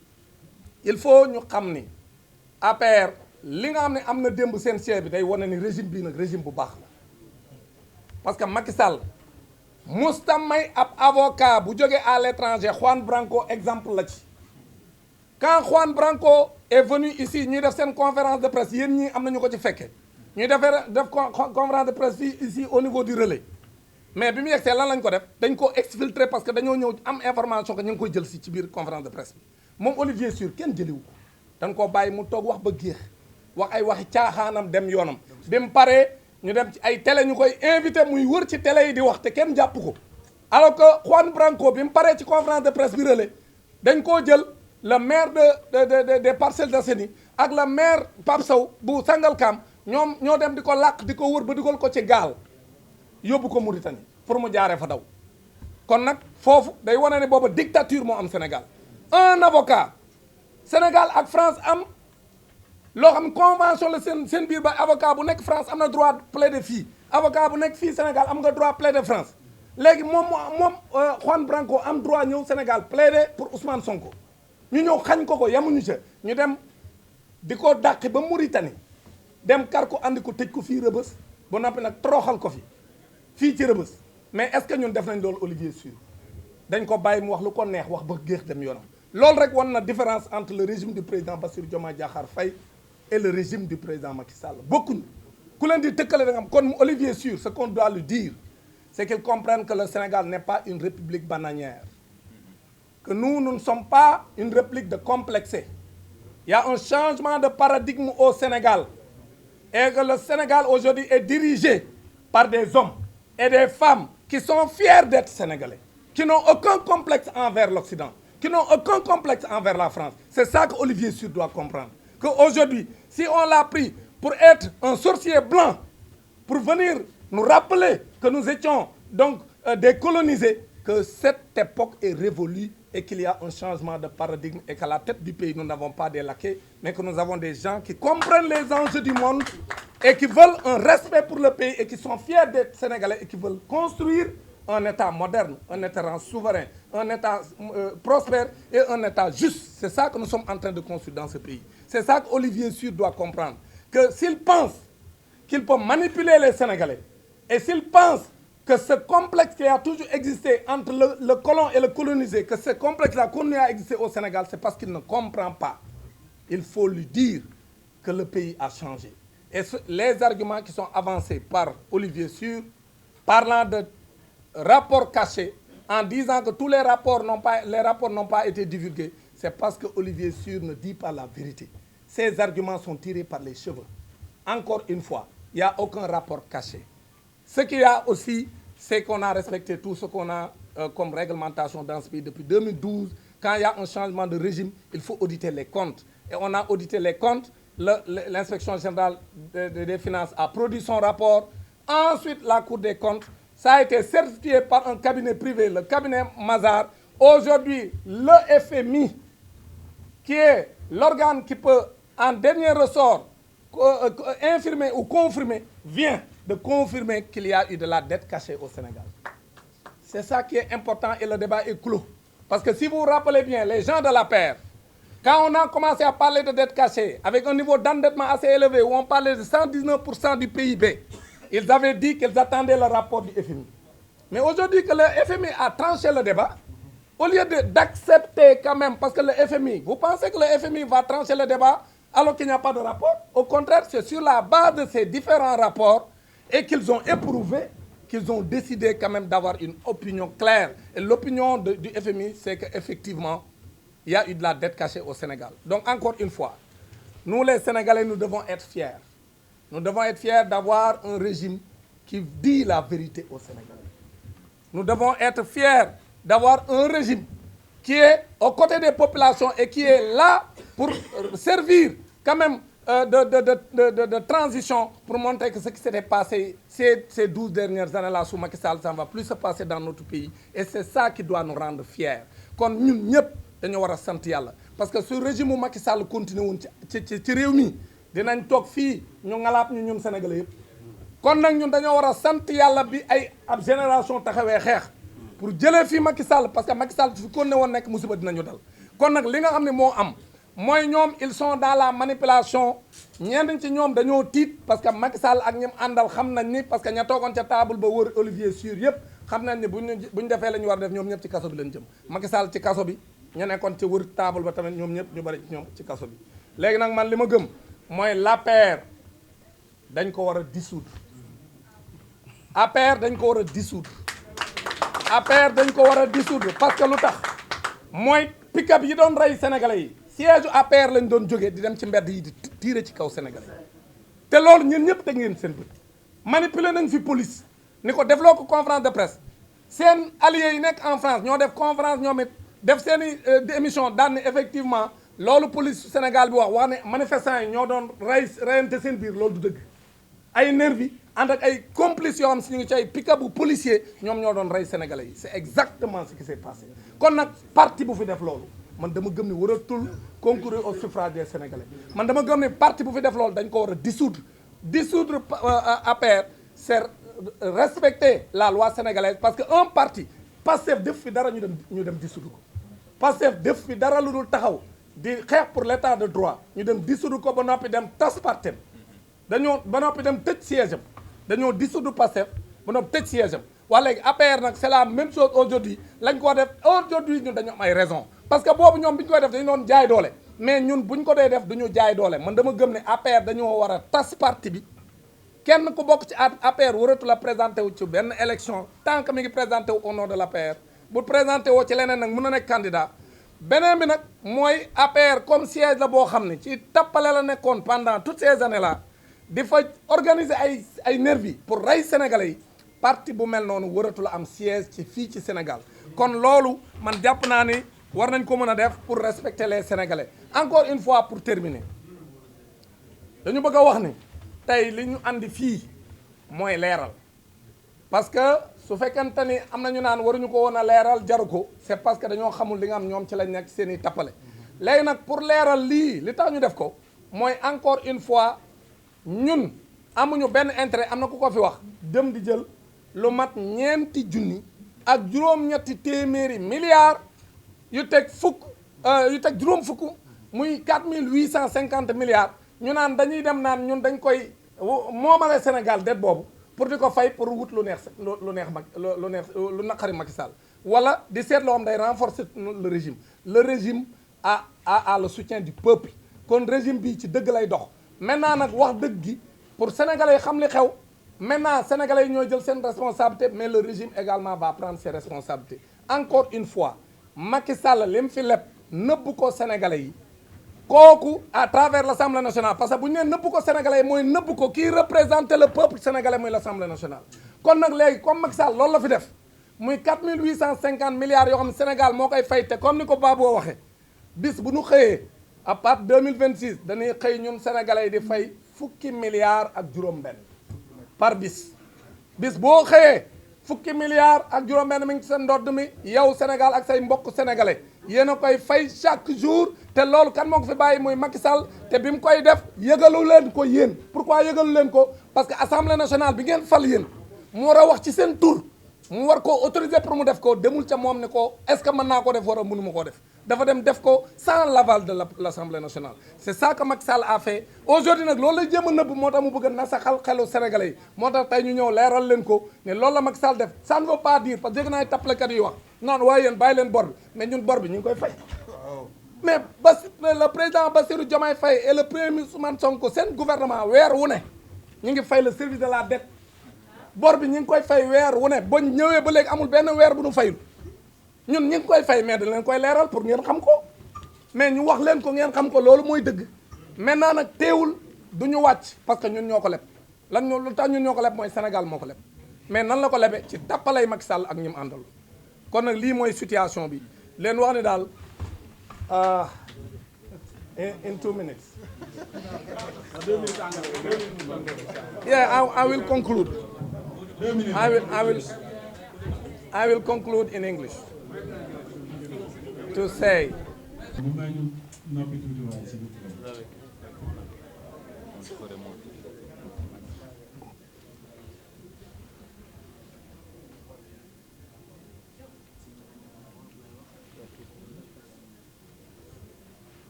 il faut ñu xam ni APR li nga xam ne am na démb seen siège bi day wane ni régime bii nag régime bu baax la parce que Macky Sall musta may ab avocat bu jógee à l'étranger Juan Branco exemple la ci quand Juan Branco est venu ici ñuy def seen conférence de presse yéen ñii am na ñu ko ci fekke ñuy def conférence de presse fii ici au niveau du relais mais bi mu yegsee lan lañ ko def dañ ko exfiltrer parce que dañoo ñëw am information que ñu ngi koy jël si ci biir conférence de presse bi moom Olivier Sur kenn jëliwu ko dañ koo bàyyi mu toog wax ba géex wax ay waxi caaxaanam dem yoonam bi mu paree ñu dem ci ay télé ñu koy invité muy wër ci télé yi di wax te kenn jàpp ko alors que Juan Branco bi mu paree ci conférence de presse bi relais dañ koo jël le maire des Parcelles Assainies ak le maire Pape Sow bu Sangalkam ñoom ñoo dem di ko làq di ko wër ba dugal ko ci gaal yóbbu ko Mauritanie pour mu jaaree fa daw kon nag foofu day wane ne booba dictature moo am Sénégal un avocat Sénégal ak France am loo xam convention la seen biir ba avocat bu nekk France am na droit plaider fii avocat bu nekk fii Sénégal am nga droit plaider France léegi moom Juan Branco am droit ñëw Sénégal plaider pour Ousmane Sonko ñu ñëw xañ ko yamuñu ca ñu dem di ko dàqi ba Mauritanie dem kar ko andi ko tëj ko fii Rëbës ba noppi nag toroxal ko fii ci Rëbës mais est-ce que ñun def nañ loolu Olivier Sur dañ ko bàyyi mu wax lu ko neex wax ba géex dem yoonam loolu rek wan na différence entre le régime du président Bassirou Diomaye Diakhar Faye et le régime du président Macky Sall bokkuñu ku leen di tëkkale da nga am kon Olivier Sur ce qu'on doit lui dire c'est qu'il comprenne que le Sénégal n'est pas une république bananière que nous ne sommes pas une république de complexés. Il y a un changement de paradigme au Sénégal et que le Sénégal aujourd'hui est dirigé par des hommes et des femmes qui sont fiers d'être sénégalais, qui n'ont aucun complexe envers l'Occident, qui n'ont aucun complexe envers la France. C'est ça que Olivier Sur doit comprendre. Qu'aujourd'hui, si on l'a pris pour être un sorcier blanc, pour venir nous rappeler que nous étions donc des colonisés, que cette époque est révolue et qu'il y a un changement de paradigme et qu'à la tête du pays, nous n'avons pas des laquais, mais que nous avons des gens qui comprennent les enjeux du monde et qui veulent un respect pour le pays et qui sont fiers d'être sénégalais et qui veulent construire un État moderne, un État souverain, un État prospère et un État juste. C'est ça que nous sommes en train de construire dans ce pays. C'est ça qu'Olivier Sur doit comprendre. Que s'il pense qu'il peut manipuler les Sénégalais et s'il pense que ce complexe qui a toujours existé entre le colon et le colonisé, que ce complexe-là continue à exister au Sénégal, c'est parce qu'il ne comprend pas. Il faut lui dire que le pays a changé. Et les arguments qui sont avancés par Olivier Sur, parlant de rapports cachés, en disant que tous les rapports n'ont pas été divulgués, c'est parce que Olivier Sur ne dit pas la vérité. Ces arguments sont tirés par les cheveux. Encore une fois, il n'y a aucun rapport caché. Ce qu'il y a aussi, c'est qu'on a respecté tout ce qu'on a comme réglementation dans ce pays depuis 2012. Quand il y a un changement de régime, il faut auditer les comptes. Et on a audité les comptes. L'inspection générale des finances a produit son rapport. Ensuite, la Cour des comptes, ça a été certifié par un cabinet privé, le cabinet Mazars. Aujourd'hui, le FMI, qui est l'organe qui peut, en dernier ressort, infirmer ou confirmer, vient de confirmer qu'il y a eu de la dette cachée au Sénégal. C'est ça qui est important et le débat est clos. Parce que si vous vous rappelez bien, les gens de la paire, quand on a commencé à parler de dette cachée, avec un niveau d'endettement assez élevé, où on parlait de 119% du PIB, ils avaient dit qu'ils attendaient le rapport du FMI. Mais aujourd'hui que le FMI a tranché le débat, au lieu d'accepter quand même, parce que le FMI, vous pensez que le FMI va trancher le débat alors qu'il n'y a pas de rapport? Au contraire, c'est sur la base de ces différents rapports et qu'ils ont éprouvé, qu'ils ont décidé quand même d'avoir une opinion claire. Et l'opinion du FMI, c'est qu'effectivement, il y a eu de la dette cachée au Sénégal. Donc encore une fois, nous les Sénégalais, nous devons être fiers. Nous devons être fiers d'avoir un régime qui dit la vérité aux Sénégalais. Nous devons être fiers d'avoir un régime qui est aux côtés des populations et qui est là pour servir quand même de transition pour montrer que ce qui s'était passé ces 12 dernières années-là sous Macky Sall, ça ne va plus se passer dans notre pays. Et c'est ça qui doit nous rendre fiers. Kon ñun ñëpp dañu war a sant yàlla parce que su régime mu Macky Sall continué woon ci réew mi dinañ toog fii ñu ngalaat ñu ñun Sénégalais yëpp. kon nag ñun dañoo war a sant yàlla bi ay ab génération taxawee xeex pour jëlee fii Macky Sall parce que Macky Sall su ko ne woon nekk musiba dinañu dal kon nag li nga xam ne moo am mooy ñoom ils sont dans la manipulation ñenn ci ñoom dañoo tiit parce que Macky Sall ak ñim àndal xam nañ ni parce que ña toogoon ca table ba wër Olivier Sur yëpp xam nañ ni buñ defee la ñu war a def ñoom ñëpp ci kaso bi lañ jëm. Macky Sall ci kaso bi ñu nekkoon ci wër table ba tamit ñoom ñëpp ñu bari ci ñoom ci kaso bi. léegi nag man li ma gëm mooy l'APR dañ ko war a dissoudre APR dañ ko war a dissoudre APR dañ ko war a dissoudre parce que lu tax mooy pick-up yi doon rey sénégalais yi siège APR lañ doon jógee di dem ci mbedd yi di tirer ci kaw sénégalais te loolu ñun ñëpp teg ngeen seen bët manipuler nañ fi police ni ko defloo ko conférence de presse seen alliés yi nekk en France ñoo def conférence ñoom it def seen i émission daan ne effectivement loolu police Sénégal bi wax ne manifestants yi ñoo doon reyante seen biir loolu du dëgg ay nervi ànd ak ay complices yoo xam si ñu ngi ci ay pick-up bu policier ñoom ñoo doon rey sénégalais yi c'est exactement ce qui s'est passé kon nag parti bu fi def loolu man dama gëm ni waratul concourir au suffrage des sénégalais man dama gëm ni parti bu fi def loolu dañ ko war a dissoudre APR c'est respecter la loi sénégalaise parce que un parti Pastef def fi dara ñu dem dissoudre ko Pastef def fi dara lu dul taxaw di xeex pour l'état de droit ñu dem dissoudre ko ba noppi dem tas partem dañoo ba noppi dem tëj siège am dañoo dissoudre Pastef ba noppi tëj siège am wax léegi APR nag c'est la même chose aujourd'hui lañ ko def aujourd'hui ñun dañu am ay raison parce que boobu ñoom bi ñu koy def dañu doon jaay doole mais ñun buñ ko dee def duñu jaay doole man dama gëm ne APR dañoo war a tas parti bi kenn ku bokk ci APR waratu la présenté wu ci benn élection tant que mi ngi présenté wu au nom de l'APR bu présenté woo ci leneen nag mën na nekk candidat beneen bi nag mooy APR comme siège la boo xam ne ci tappale la nekkoon pendant toutes ces années là di fa organiser ay nervi pour rey sénégalais yi parti bu mel noonu waratu la am siège ci fii ci Sénégal kon loolu man jàpp naa ni war nañ ko mën a def pour respecter les sénégalais encore une fois pour terminer dañu bëgg a wax ni tey li ñu andi fii mooy leeral parce que su fekkente ni am na ñu naan waruñu ko woon a leeral jaru ko c'est parce que dañoo xamul li nga am ñoom ci lañ nekk seen i tappale léegi nag pour leeral lii li tax ñu def ko mooy encore une fois ñun amuñu benn intérêt am na ku ko fi wax dem di jël lu mat ñeenti junni ak juróom-ñetti téeméeri milliards yu teg juróom fukk muy 4850 milliards ñu naan dañuy dem naan ñun dañ koy moomale Sénégal det boobu pour di ko fay pour wut lu neex lu naqari Macky Sall wala di seet loo xam day renforcer le régime a le soutien du peuple kon régime bi ci dëgg lay dox maintenant nag wax dëgg gi pour sénégalais yi xam li xew maintenant sénégalais yi ñooy jël seen responsabilité mais le régime également va prendre ses responsabilités encore une fois Macky Sall li mu fi leb nëbb ko sénégalais yi kooku à travers l'Assemblée nationale parce que bu ñu nee nëbb ko sénégalais yi mooy nëbb ko kii représenter le peuple sénégalais mooy l'Assemblée nationale kon nag léegi comme Macky Sall loolu la fi def muy 4850 milliards yoo xam ne Sénégal moo koy fay te comme ni ko Babou waxee bis bu ñu xëyee à partir 2026 dañuy xëy ñun sénégalais yi di fay fukki milliards ak juróom-benn par bis boo xëyee fukki milliards ak juróom-benn mi ngi ci seen ndodd mi yow Sénégal ak say mbokk sénégalais yéen a koy fay chaque jour te loolu kan moo ko fi bàyyi muy Macky Sall te bi mu koy def yëgalu leen ko yéen pourquoi yëgalu leen ko parce que assemblée nationale bi ngeen fal yéen mu war a wax ci seen tur mu war koo autoriser pour mu def ko demul ca moom ne ko est-ce que mën naa ko def war a mënuma koo def dafa dem def ko sans l'aval de l'Assemblée nationale c'est ça que Macky Sall a fait aujourd'hui nag loolu lay jéem a nëbb moo tax mu bëgg a nasaxal xelu sénégalais yi moo tax tey ñu ñëw leeral leen ko ne loolu la Macky Sall def ça ne veut pas dire parce que dégg naa ay tappalekat yi wax non waaye yéen bàyyi leen bor bi mais ñun bor bi ñu ngi koy fay mais le président Bassirou Diomaye Faye et le premier ministre Ousmane Sonko seen gouvernement weer wu ne ñu ngi fay le service de la dette bor bi ñu ngi koy fay weer wu ne ba ñëwee ba léegi amul benn weer bu ñu fayul ñun ñu ngi koy fay mais dañ leen koy leeral pour ngeen xam ko mais ñu wax leen ko ngeen xam ko loolu mooy dëgg maintenant nag teewul du ñu wàcc parce que ñun ñoo ko leb lu tax ñun ñoo ko leb mooy Sénégal moo ko leb mais nan la ko lebe ci tappalay Macky Sall ak ñi mu àndal kon nag lii mooy situation bi leen wax ne daal in 2 minutes yeah I will conclude I will conclude in English to say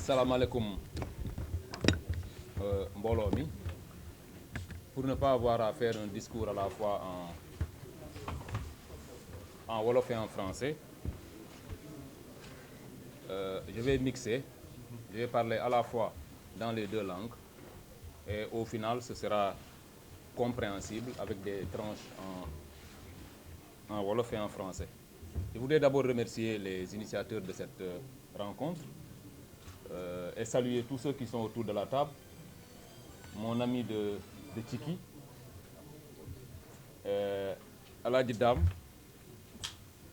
salaamaaleykum mbooloo mi. Pour ne pas avoir à faire un discours à la fois en wolof et en français, je vais mixer. Je vais parler à la fois dans les deux langues et au final ce sera compréhensible avec des tranches en wolof et en français. Je voudrais d'abord remercier les initiateurs de cette rencontre et saluer tous ceux qui sont autour de la table. Mon ami de Tchiki, Aladji Dam,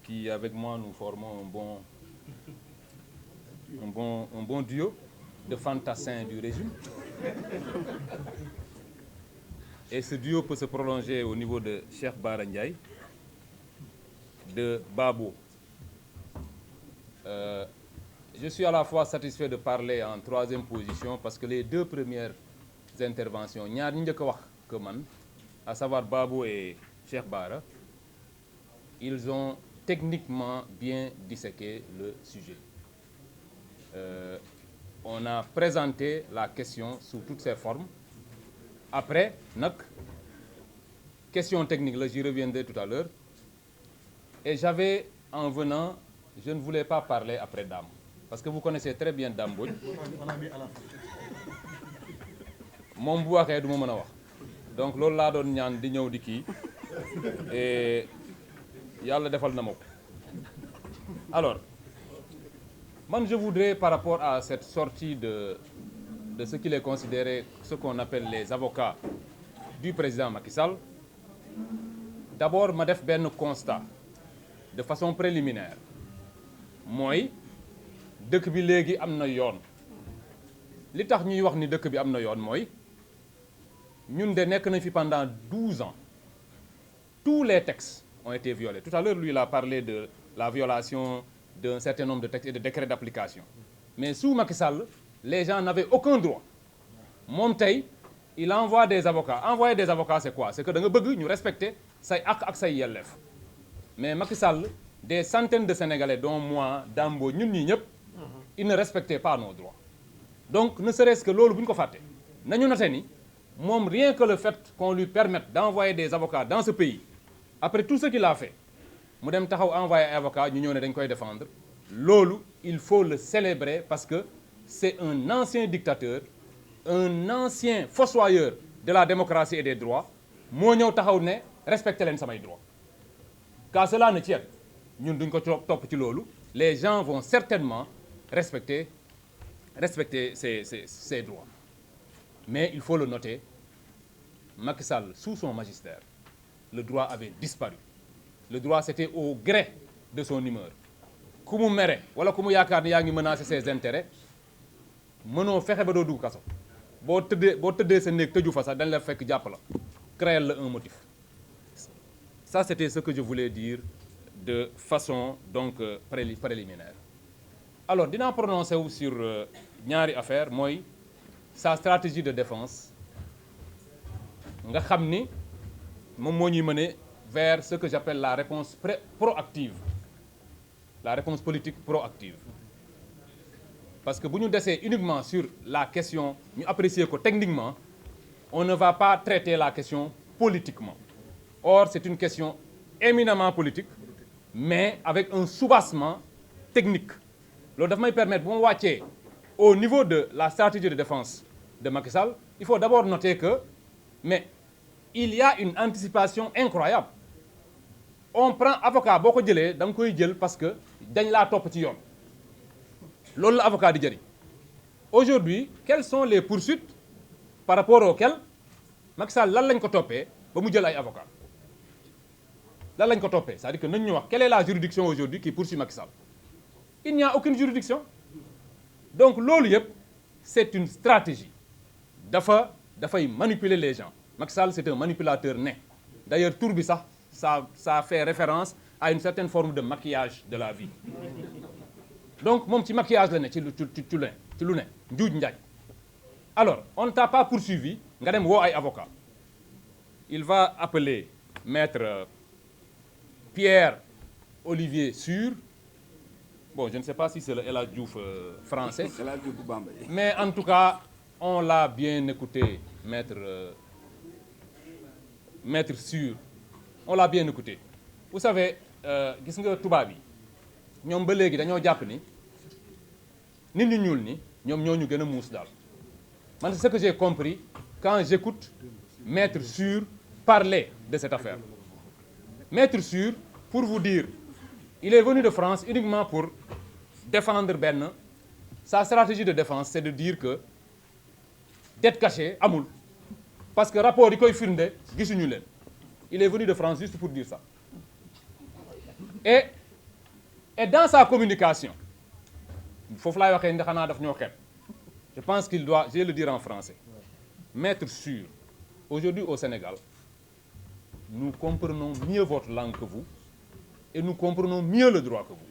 qui avec moi nous formons un bon duo de fantassins du régime. Et ce duo peut se prolonger au niveau de Cheikh Bara Ndiaye, de Babo. Je suis à la fois satisfait de parler en troisième position parce que les deux premières interventions, ñaar ñi njëkk a wax que man, à savoir Babo et Cheikh Bara, ils ont techniquement bien disséqué le sujet. On a présenté la question sous toutes ses formes. Après, nag, question technique, là, j'y reviendrai tout à l'heure. Et j'avais, en venant, je ne voulais pas parler après Dame. Parce que vous connaissez très bien Dame Mbodj. Moom bu waxee du ma mën a wax. Donc loolu laa doon ñaan di ñëw di kii. Et yàlla defal na ma ko. Alors, man je voudrais par rapport à cette sortie de ce qu'il est considéré, ce qu'on appelle les avocats du président Macky Sall, d'abord ma def benn constat de façon préliminaire. Mooy dëkk bi léegi am na yoon. Li tax ñuy wax ni dëkk bi am na yoon mooy ñun de nekk nañ fi pendant 12 ans. Tous les textes ont été violés. Tout à l'heure, lui, il a parlé de la violation d'un certain nombre de textes et de décrets d'application. Mais sous Macky Sall, les gens n'avaient aucun droit. Moom tey, il envoie des avocats. Envoyer des avocats, c'est quoi? C'est que da nga bëgg ñu respecter say ak say yelleef. Mais Macky Sall, des centaines de Sénégalais, dont moi, Dambo, ñun ñii ñëpp, ils ne respectaient pas nos droits. Donc, ne serait-ce que loolu bu ñu ko fàtte. Nañu noté ni moom rien que le fait qu'on lui permette d'envoyer des avocats dans ce pays, après tout ce qu'il a fait, mu dem taxaw envoyer ay avocats ñu ñëw ne dañ koy défendre, loolu il faut le célébrer parce que c'est un ancien dictateur, un ancien fossoyeur de la démocratie et des droits, moo ñëw taxaw ne respecter leen samay droits. Qu'à cela ne tienne, ñun duñ ko topp ci loolu, les gens vont certainement respecter ces droits. Mais il faut le noter, Macky Sall, sous son magistère, le droit avait disparu. Le droit, c'était au gré de son humeur. Ku mu mere wala ku mu yaakaar ne yaa ngi menacer ses intérêts mënoo fexe ba doo dugg kaso. boo tëddee sa néeg tëju fa sax dañ la fekk jàpp la créer la un motif. Ça, c'était ce que je voulais dire de façon donc préliminaire. Alors dinaa prononcer wu sur ñaari affaire mooy sa stratégie de défense nga xam ni moom moo ñuy mener vers ce que j'appelle la réponse proactive, la réponse politique proactive. Parce que bu ñu desee uniquement sur la question ñu apprécier ko techniquement, on ne va pas traiter la question politiquement. Or, c'est une question éminemment politique, mais avec un soubassement technique. Loolu daf may permettre bu ma wàccee au niveau de la stratégie de défense de Macky Sall, il faut d'abord noter que mais il y a une anticipation incroyable. On prend avocat boo ko jëlee da nga koy jël parce que dañ laa topp ci yoon. Loolu la avocat di jëriñ. Aujourd'hui, quelles sont les poursuites par rapport auxquelles Macky Sall lan lañ ko toppee ba mu jël ay avocats lan lañ ko toppee c'est-à-dire que nañ ñu wax quelle est la juridiction aujourd'hui qui poursuit Macky Sall. Il n'y a aucune juridiction. Donc loolu yëpp c'est une stratégie. Dafay manipuler les gens. Macky Sall c'est un manipulateur né. D'ailleurs tur bi sax ça fait référence à une certaine forme de maquillage de la vie. Donc moom ci maquillage la ne ci lu ne njuuj njaaj. Alors on ne t'a pas poursuivi nga dem woo ay avocat. Il va appeler maître Pierre Olivier Sur Bon, je ne sais pas si c'est le El Hadj Diouf français, mais en tout cas, on l'a bien écouté, maître sûr. On l'a bien écouté. Vous savez, gis nga tubaab yi ñoom ba léegi dañoo jàpp ni nit ñu ñuul ni ñoom ñoo ñu gën a muus daal. Man, c'est ce que j'ai compris quand j'écoute maître sûr parler de cette affaire. Maître sûr, pour vous dire, il est venu de France uniquement pour défendre benn. Sa stratégie de défense, c'est de dire que dette cachée amul. Parce que rapport yi koy firnde gisuñu leen. Il est venu de France juste pour dire ça. Et dans sa communication, foofu laay waxee ndax xanaa daf ñoo xeeb. Je pense qu'il doit, je vais le dire en français, maître sûr, aujourd'hui au Sénégal, nous comprenons mieux votre langue que vous et nous comprenons mieux le droit que vous.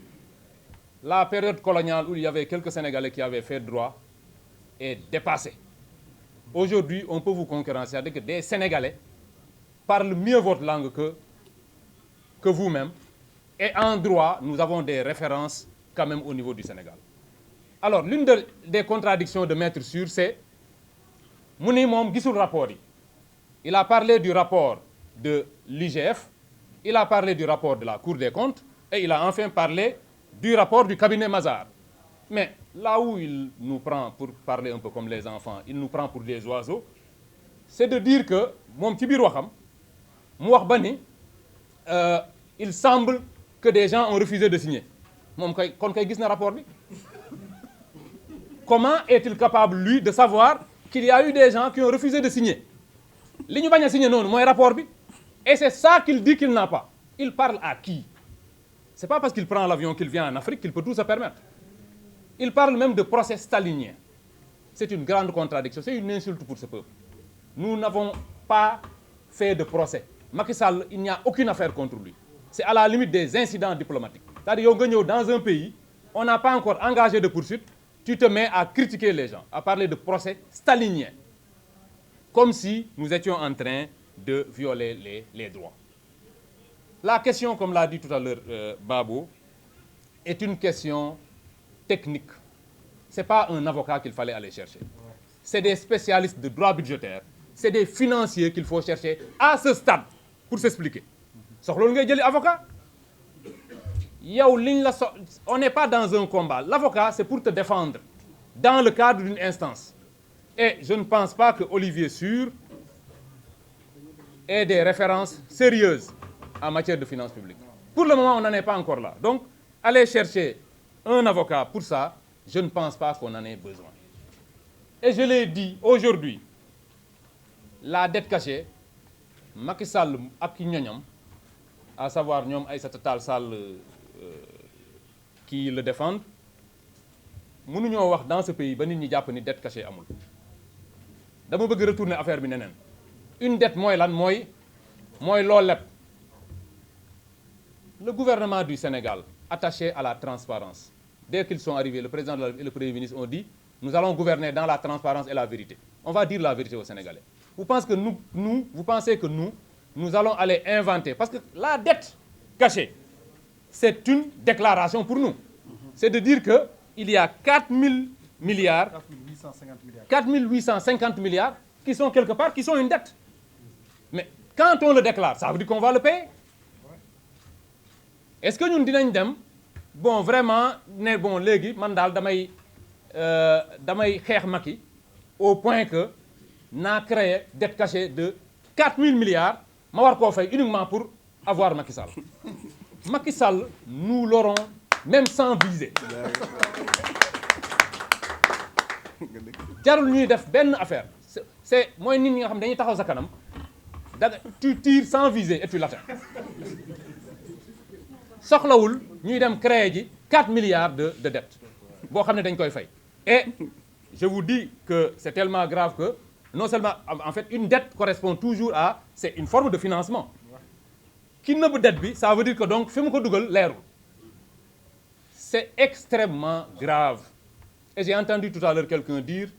La période coloniale où il y avait quelques Sénégalais qui avaient fait droit est dépassée. Aujourd'hui, on peut vous concurrencer avec des Sénégalais parlent mieux votre langue que vous-même. Et en droit, nous avons des références quand même au niveau du Sénégal. Alors, l'une des contradictions de Maître Sûr, c'est mu ni moom gisul rapport yi. Il a parlé du rapport de l'IGF, il a parlé du rapport de la Cour des comptes, et il a enfin parlé du rapport du cabinet Mazars. Mais là où il nous prend, pour parler un peu comme les enfants, il nous prend pour des oiseaux, c'est de dire que moom ci biir waxam mu wax ba ni il semble que des gens ont refusé de signer. Moom kay kon kay gis na rapport bi. Comment est-il capable, lui, de savoir qu'il y a eu des gens qui ont refusé de signer? Li ñu bañ a signer noonu mooy rapport bi. Et c'est ça qu'il dit qu'il n'a pas. Il parle à qui? C'est pas parce qu'il prend l'avion qu'il vient en Afrique qu'il peut tout se permettre. Il parle même de procès stalinien. C'est une grande contradiction. C'est une insulte pour ce peuple. Nous n'avons pas fait de procès. Macky Sall, il n'y a aucune affaire contre lui. C'est à la limite des incidents diplomatiques. C'est-à-dire, yow nga ñëw dans un pays, on n'a pas encore engagé de poursuite, tu te mets à critiquer les gens, à parler de procès stalinien. Comme si nous étions en train de violer les droits. La question, comme l'a dit tout à l'heure Babo, est une question technique. Ce n'est pas un avocat qu'il fallait aller chercher. C'est des spécialistes de droit budgétaire, c'est des financiers qu'il faut chercher à ce stade pour s'expliquer. Soxloolu ngay jëli avocat. Yow liñ la on n'est pas dans un combat. L'avocat, c'est pour te défendre dans le cadre d'une instance. Et je ne pense pas que Olivier Sûr ait des références sérieuses en matière de finances publiques. Pour le moment, on n'en est pas encore là. Donc, aller chercher un avocat pour ça, je ne pense pas qu'on en ait besoin. Et je l'ai dit aujourd'hui, la dette cachée, Macky Sall ak ñoñam, à savoir ñoom Aïssata Tall Sall qui le défendent, mënuñoo wax dans ce pays ba nit ñi jàpp ni dette cachée amul. Dama bëgg retourner affaire bi neneen. Une dette mooy lan mooy loo leb. Le gouvernement du Sénégal, attaché à la transparence, dès qu'ils sont arrivés, le président et le Premier ministre ont dit nous allons gouverner dans la transparence et la vérité. On va dire la vérité aux Sénégalais. Vous pensez que nous allons aller inventer, parce que la dette cachée, c'est une déclaration pour nous. C'est de dire qu'il y a 4850 milliards qui sont quelque part, qui sont une dette. Mais quand on le déclare, ça veut dire qu'on va le payer. Est-ce que ñun dinañ dem bon vraiment ne bon léegi man daal damay xeex Macky au point que naa créé dette cachée de 4000 milliards ma war koo fay uniquement pour avoir Macky Sall. Macky Sall, nous l'aurons même sans viser. Jarul ñuy def benn affaire. C'est mooy nit ñi nga xam dañuy taxaw sa kanam tu tires sans viser et tu l'atteins. Soxlawul ñuy dem créer ji 4 milliards de dettes boo xam ne dañ koy fay. Et je vous dis que c'est tellement grave que non seulement en fait une dette correspond toujours à c'est une forme de financement. Ki nëbb dette bi ça veut dire que donc fi mu ko dugal leerul. C'est extrêmement grave. Et j'ai entendu tout à l'heure quelqu'un dire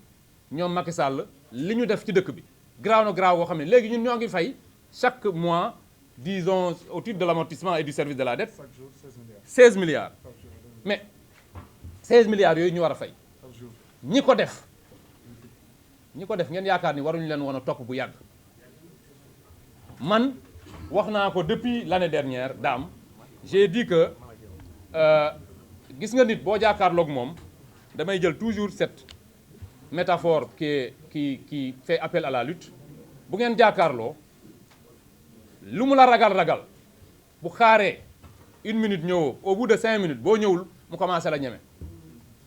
ñoom Macky Sall li ñu def ci dëkk bi grave na grave boo xam ne léegi ñun ñoo ngi fay chaque mois disons au titre de l'amortissement et du service de la dette 16 milliards. Mais 16 milliards yooyu ñu war a fay ñi ko def ngeen yaakaar ni waruñu leen woon a topp bu yàgg. Man wax naa ko depuis l'année dernière Dame j'ai dit que gis nga nit boo jàkkaarloog moom damay jël toujours cette métaphore qui fait appel à la lutte. Bu ngeen jàkkaarloo lu mu la ragal bu xaaree 1 minute ñëwoo au bout de 5 minutes boo ñëwul mu commencé la ñeme.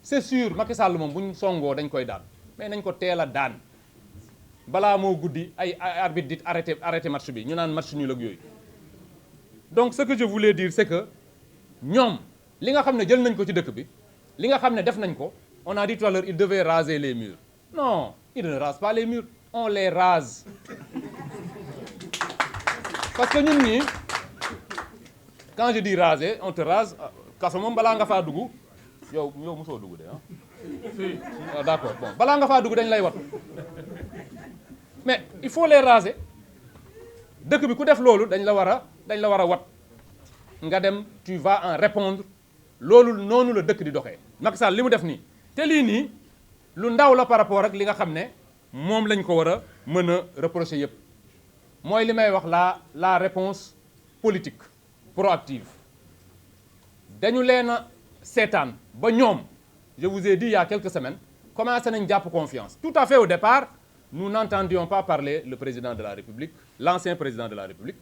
C'est sûr Macky Sall moom bu ñu songoo dañ koy daan mais nañ ko teel a daan balaa moo guddi ay arbitre dit arrêté match bi ñu naan match nul ak yooyu. Donc ce que je voulais dire c'est que ñoom li nga xam ne jël nañ ko ci dëkk bi li nga xam ne def nañ ko on a dit tout à l'heure ils devaient raser les murs. Non, ils ne rasent pas les murs, on les rase. Parce que ñun ñii quand je dis raser on te rase kaso moom balaa nga faa dugg yow mosoo dugg de ah. D'accord bon balaa nga faa dugg dañ lay wat mais il faut les raser dëkk bi ku def loolu dañ la war a wat nga dem tu vas en répondre loolu noonu la dëkk di doxee. Macky Sall li mu def nii te lii nii lu ndaw la par rapport ak li nga xam ne moom lañ ko war a mën a reprocher yëpp mooy li may wax la réponse politique proactive dañu leen a seetaan ba ñoom je vous ai dit il y a quelques semaines commencé nañ jàpp confiance. Tout à fait au départ nous n'entendions pas parler le président de la République, l'ancien président de la République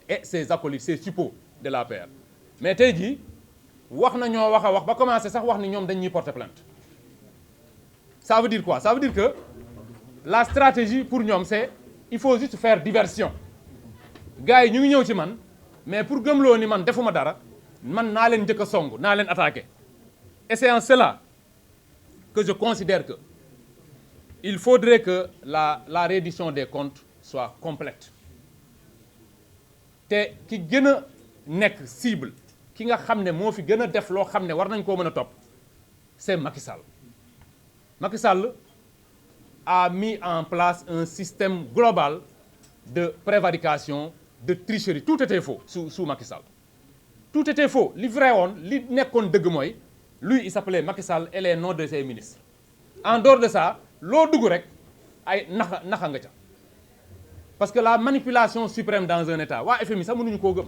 et ses acolytes, ses suppôts de l'APR. Mais tey jii wax na ñoo wax ba commencé sax wax ni ñoom dañuy porter plainte. Ça veut dire quoi? Ça veut dire que la stratégie pour ñoom c'est il faut juste faire diversion. Gars yi ñu ngi ñëw ci man mais pour gëmloo ni man defuma dara man naa leen njëkk a song naa leen attaquer. Et c'est en cela que je considère que il faudrait que la reddition des comptes soit complète. Te ki gën a nekk cible ki nga xam ne moo fi gën a def loo xam ne war nañ koo mën a topp c'est Macky Sall. Macky Sall a mis en place un système global de prévarication, de tricherie. Tout était faux sous Macky Sall. Tout était faux. Li vrai woon li nekkoon dëgg mooy lui il s'appelait Macky Sall et les noms de ses ministres. En dehors de ça loo dugg rek ay naxa nga ca. Parce que la manipulation suprême dans un État waa FMI sax mënuñu koo gëm.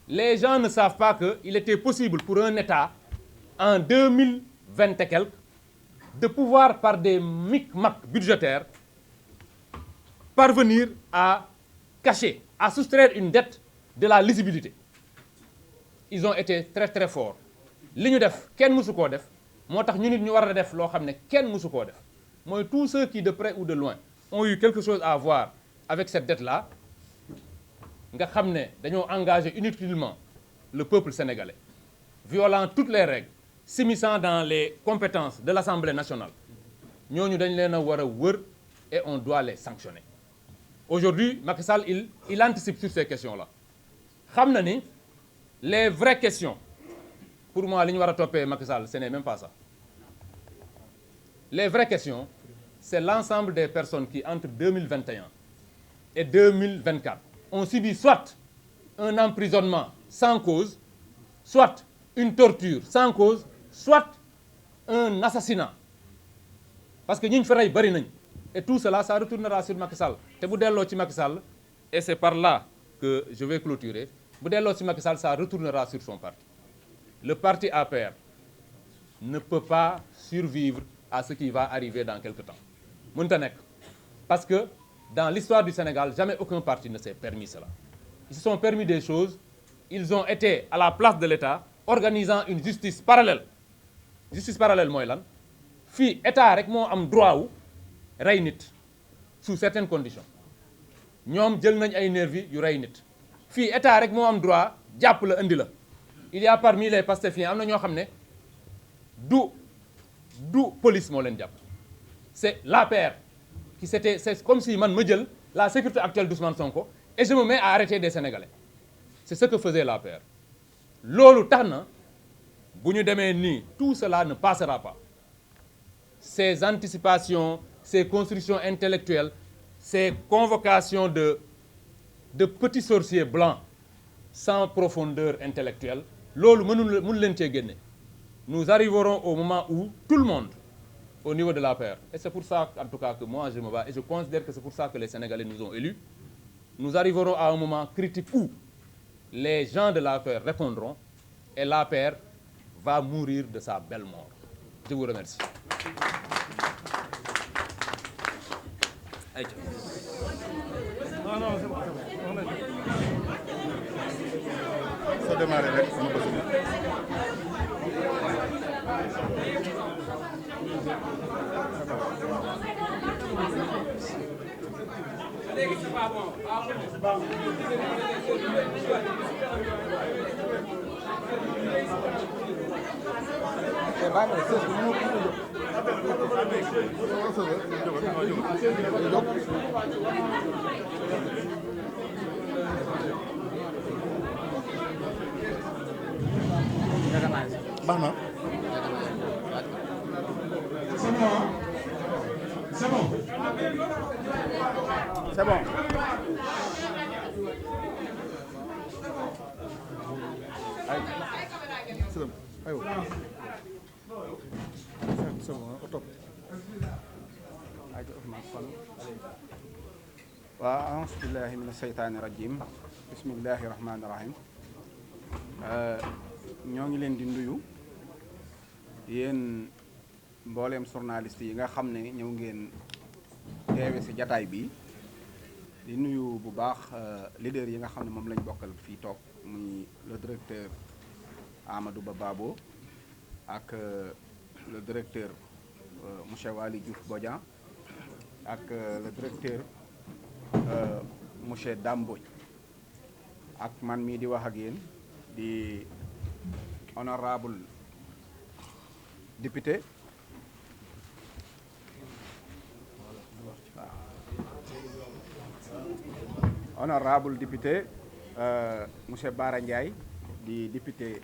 Les gens ne savent pas que il était possible pour un État en 2020 et quelques de pouvoir par des micmacs budgétaires parvenir à cacher, à soustraire une dette de la lisibilité. Ils ont été très très forts. Li ñu def kenn mësu koo def moo tax ñu nit ñu war a def loo xam ne kenn mësu koo def mooy tous ceux qui de près ou de loin ont eu quelque chose à voir avec cette dette-là nga xam ne dañoo engagé inutilement le peuple sénégalais, violant toutes les règles, s'immisçant dans les compétences de l'Assemblée nationale. Ñooñu dañ leen a war a wër et on doit les sanctionner. Aujourd'hui, Macky Sall il anticipe sur ces questions-là. Xam na ni les vraies questions pour moi li ñu war a toppee Macky Sall ce n'est même pas ça. Les vraies questions c'est l'ensemble des personnes qui entre 2021 et 2024 ont subi soit un emprisonnement sans cause, soit une torture sans cause, soit un assassinat. Parce que ñi ñu fa rey bari nañ et tout cela ça retournera sur Macky Sall te bu delloo ci Macky Sall et c'est par là que je vais clôturer bu delloo ci Macky Sall ça retournera sur son parti. Le parti APR ne peut pas survivre à ce qui va arriver dans quelque temps. Mënta nekk parce que dans l'histoire du Sénégal jamais aucun parti ne s'est permis cela. Ils se sont permis des choses, ils ont été à la place de l'État organisant une justice parallèle. Justice parallèle mooy lan fii état rek moo am droit wu rey nit sous certaines conditions ñoom jël nañ ay nervis yu rey nit fii état rek moo am droit jàpp la indi la. Il y a parmi les pastefiens am na ñoo xam ne du police moo leen jàpp c'est l'APR qui c'est comme si man ma jël la sécurité actuelle d'Ousmane Sonko et je me mets à arrêter des Sénégalais. C'est ce que faisait l'APR. Loolu tax na bu ñu demee nii tout cela ne passera pas. Ces anticipations, ces constructions intellectuelles, ces convocations de petits sorciers blancs sans profondeur intellectuelle loolu mënu leen cee génne nous arriverons au moment où tout le monde, au niveau de l'APR, et c'est pour ça, en tout cas, que moi je me bats, et je considère que c'est pour ça que les Sénégalais nous ont élus, nous arriverons à un moment critique où les gens de l'APR répondront et l'APR va mourir de sa belle mort. Je vous remercie. Non, non, c'est bon. Ça démarre rek sama bës bi. Baax na. C'est bon, hein? C'est bon. C'est bon. Aywa. C'est bon, au top. waaw auzu billahi mina seytaani rajim bismillahi rahmaani rahim ñoo ngi leen di nuyu yéen mbooleem journaliste yi nga xam ne ñëw ngeen teewe ci jataay bi di nuyu bu baax leader yi nga xam ne moom lañ bokkal fii toog muy le directeur Amadou Ba Babo ak le directeur monsieur Waly Diouf Bodian ak le directeur monsieur Damboj ak man mii di wax ak yéen di honorable député honorable député monsieur Bara Ndiaye di député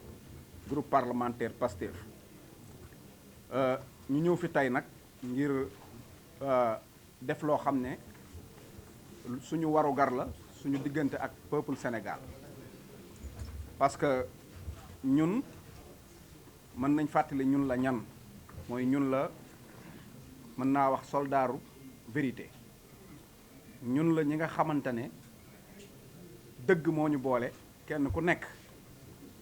groupe parlementaire PASTEF ñu ñëw fi tey nag ngir def loo xam ne suñu warugar la suñu diggante ak peuple Sénégal parce que ñun mën nañ fàttali ñun la ñan mooy ñun la mën naa wax soldaaru vérité ñun la ñi nga xamante ne dëgg moo ñu boole kenn ku nekk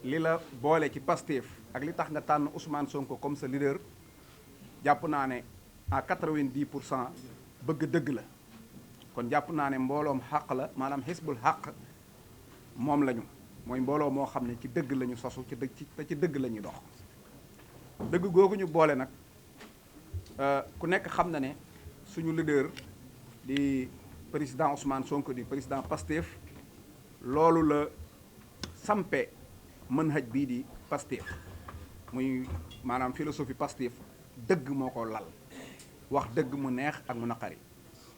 li la boole ci Pastef ak li tax nga tànn Ousmane Sonko comme sa leader jàpp naa ne à 90% bëgg dëgg la kon jàpp naa ne mbooloom xàq la maanaam xisbul xàq moom lañu mooy mbooloo moo xam ne ci dëgg la ñu sosu ci dëgg la ñuy dox dëgg googu ñu boole nag ku nekk xam na ne suñu leader di président Ousmane Sonko di président Pastef loolu la sampe manhaj bii di Pastef muy maanaam philosophie Pastef dëgg moo ko lal wax dëgg mu neex ak mu naqari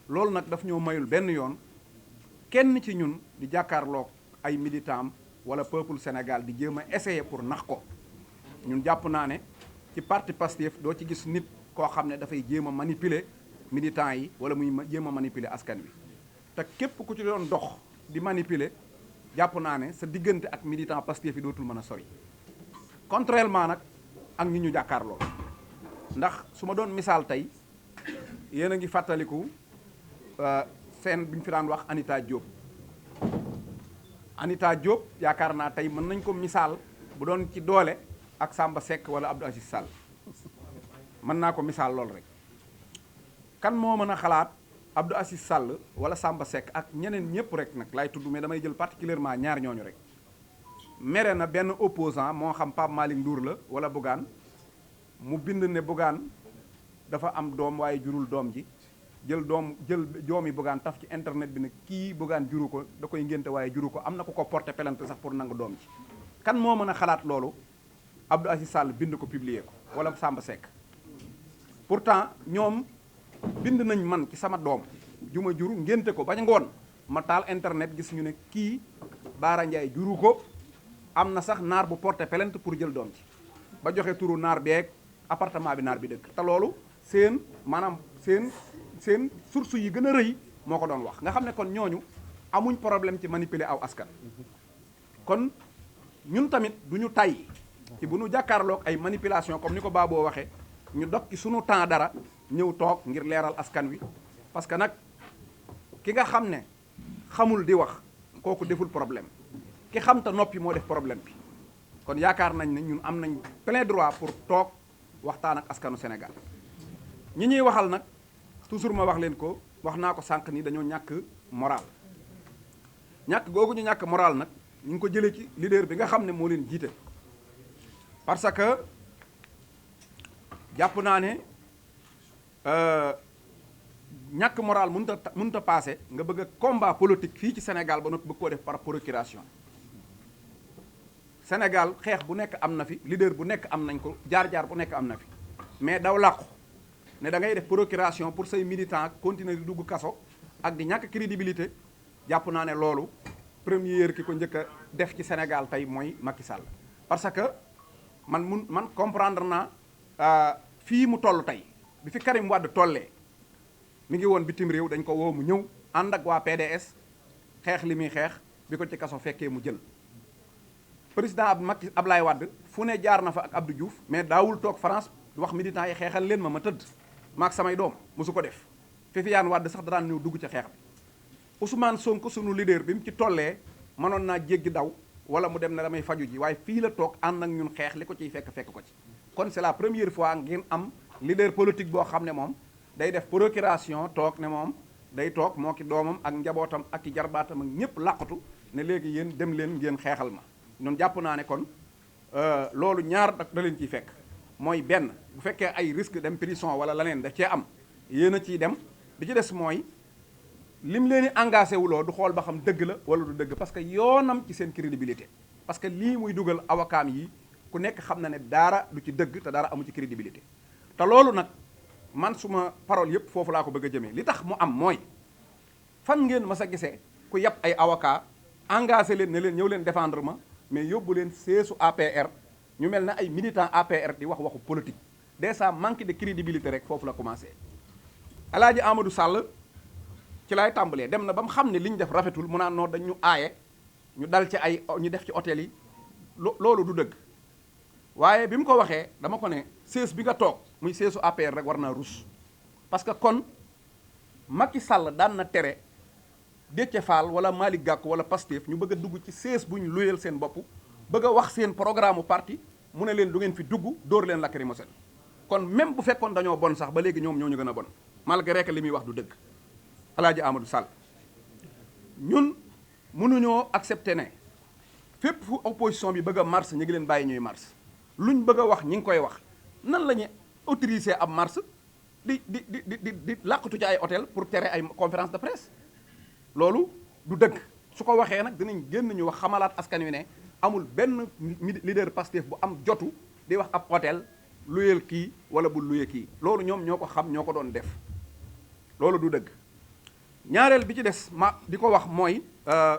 loolu nag daf ñoo mayul benn yoon kenn ci ñun di jàkkaarloog ay militants wala peuple Sénégal di jéem a essayer pour nax ko ñun jàpp naa ne ci parti Pastef doo ci gis nit koo xam ne dafay jéem a manipuler militants yi wala muy jéem a manipuler askan wi te képp ku ci doon dox di manipuler jàpp naa ne sa diggante ak militant Pastef yi dootul mën a sori contrairement nag ak ñi ñu jàkkaarloo ndax su ma doon misaal tey yéen a ngi fàttaliku seen bi ñu fi daan wax Anita Diop Anita Diop yaakaar naa tey mën nañ ko misaal bu doon ci doole ak Samba Seck wala Abdou Aziz Sall mën naa ko misaal lool rek kan moo mën a xalaat Abdou Aziz Sall wala Samba Seck ak ñeneen ñëpp rek nag laay tudd mais damay jël particulièrement ñaar ñooñu rek mere na benn opposant moo xam Pape Malick Ndour la wala Bougane mu bind ne Bougane dafa am doom waaye jurul doom ji jël doomi Bougane taf ci internet bi ne kii Bougane juru ko da koy ngénte waaye juru ko am na ku ko porté plainte sax pour nangu doom ji kan moo mën a xalaat loolu Abdou Aziz Sall bind ko publier ko wala Samba Seck pourtant ñoom bind nañ man ci sama doom ju ma juru ngénte ko bañ ngoon ma taal internet gis ñu ne kii Bara Ndiaye juru ko am na sax naar bu porté plainte pour jël doom ci ba joxe turu naar beeg appartement bi naar bi dëkk te loolu seen maanaam seen source yi gën a rëy moo ko doon wax nga xam ne kon ñooñu amuñ problème ci manipuler aw askan kon ñun tamit du ñu tàyyi ci bu nu jàkkaarloog ay manipulation comme ni ko Baboo waxee ñu dog ci sunu temps dara ñëw toog ngir leeral askan wi parce que nag ki nga xam ne xamul di wax kooku deful problème ki xam te noppi moo def problème bi kon yaakaar nañ ne ñun am nañ plein droit pour toog waxtaan ak askanu Sénégal ñi ñuy waxal nag toujours ma wax leen ko wax naa ko sànq ni dañoo ñàkk moral ñàkk googu ñu ñàkk moral nag ñu ngi ko jëlee ci leader bi nga xam ne moo leen jiite parce que jàpp naa ne ñàkk moral mënut a passé nga bëgg a combat politique fii ci Sénégal ba noppi bëgg koo def par procuration Sénégal xeex bu nekk am na fi leader bu nekk am nañ ko jaar-jaar bu nekk am na fi mais daw làqu ne da ngay def procuration pour say militants continuer di dugg kaso ak di ñàkk crédibilité jàpp naa ne loolu première ki ko njëkk a def ci Sénégal tey mooy Macky Sall parce que man comprendre naa fii mu toll tey bi fi Karim Wade tollee mi ngi woon bitim réew dañ ko woo mu ñëw ànd ak waa PDS xeex li muy xeex bi ko ci kaso fekkee mu jël président Ablaye Wade fu ne jaar na fa ak Abdou Diouf mais daawul toog France wax militants yi xeexal leen ma tëdd maak samay doom mosu ko def Viviane Wade sax daan ñëw dugg ci xeex bi Ousmane Sonko sunu leader bi mu ci tollee mënoon naa jéggi daw wala mu dem ne damay faju ji waaye fii la toog ànd ak ñun xeex li ko ciy fekk ko ci kon c'est la première fois ngeen am leader politique boo xam ne moom day def procuration toog ne moom day toog moo ki doomam ak njabootam ak i jarbaatam ak ñëpp làqatu ne léegi yéen dem leen ngeen xeexal ma ñun jàpp naa ne kon loolu ñaar da leen ciy fekk mooy benn bu fekkee ay risque dem prison wala leneen da cee am yéen a ciy dem bi ci des mooy lim leen di engagé wuloo du xool ba xam dëgg la wala du dëgg parce que yoonam ci seen crédibilité parce que lii muy dugal avocat yi ku nekk xam na ne dara du ci dëgg te dara amu ci crédibilité te loolu nag man suma parole yëpp foofu laa ko bëgg a jëmee li tax mu am mooy fan ngeen mas a gisee ku yàpp ay avocat engagé leen ne leen ñëw leen défendre ma mais yóbbu leen seesu APR ñu mel ne ay militants APR di wax waxu politique déjà manque de crédibilité rek foofu la commencé Alaaji Amadou Sall ci laay tàmbalee dem na ba mu xam ne li ñu def rafetul mu naan noonu dañ ñu aaye ñu dal ci ñu def ci hôtel yi loolu du dëgg waaye bi mu ko waxee dama ko ne sees bi nga toog muy seesu APR rek war naa rus parce que kon Macky Sall daan na tere Déthié Fall wala Malick Gakou wala Pastef ñu bëgg a dugg ci sees bu ñu luyeel seen bopp bëgg a wax seen programme parti mu ne leen du ngeen fi dugg dóor leen lacrymogène kon même bu fekkoon dañoo bon sax ba léegi ñoom ñoo ñu gën a bon malgré que li muy wax du dëgg Alaaji Amadou Sall ñun mënuñoo accepter ne fépp fu opposition bi bëgg a mars ñu ngi leen bàyyi ñuy mars luñ bëgg a wax ñi ngi koy wax nan la ñuy autoriser ab mars di làqatu ci ay hôtel pour tere ay conférence de presse loolu du dëgg su ko waxee nag dinañ génn ñu wax xamalaat askan wi ne amul benn leader Pastef bu am jotu di wax ab hôtel luyeel kii wala bu luye kii loolu ñoom ñoo ko xam ñoo ko doon def loolu du dëgg ñaareel bi ci des ma di ko wax mooy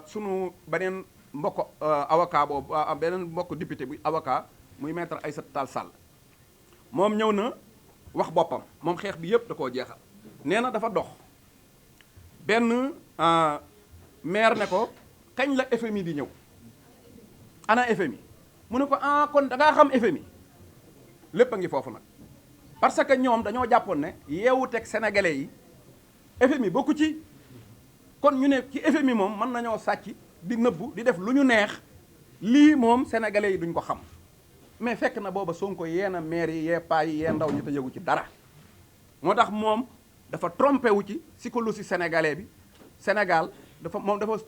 sunu beneen mbokk avocat boobu beneen mbokk député bu avocat muy maître Aïssata Tall Sall moom ñëw na wax boppam moom xeex bi yëpp da koo jeexal nee na dafa dox benn maire ne ko kañ la FMI di ñëw ana FMI mu ne ko kon da ngaa xam FMI lépp a ngi foofu nag parce que ñoom dañoo jàppoon ne yeewu teg sénégalais yi FMI bokku ci kon ñu ne ci FMI moom mën nañoo sàcc di nëbbu di def lu ñu neex lii moom sénégalais yi duñ ko xam mais fekk na booba Sonko yee na maire yi yee paa yi yee ndaw ñi te yëgu ci dara moo tax moom dafa trompé wu ci psychologie sénégalais bi Sénégal dafa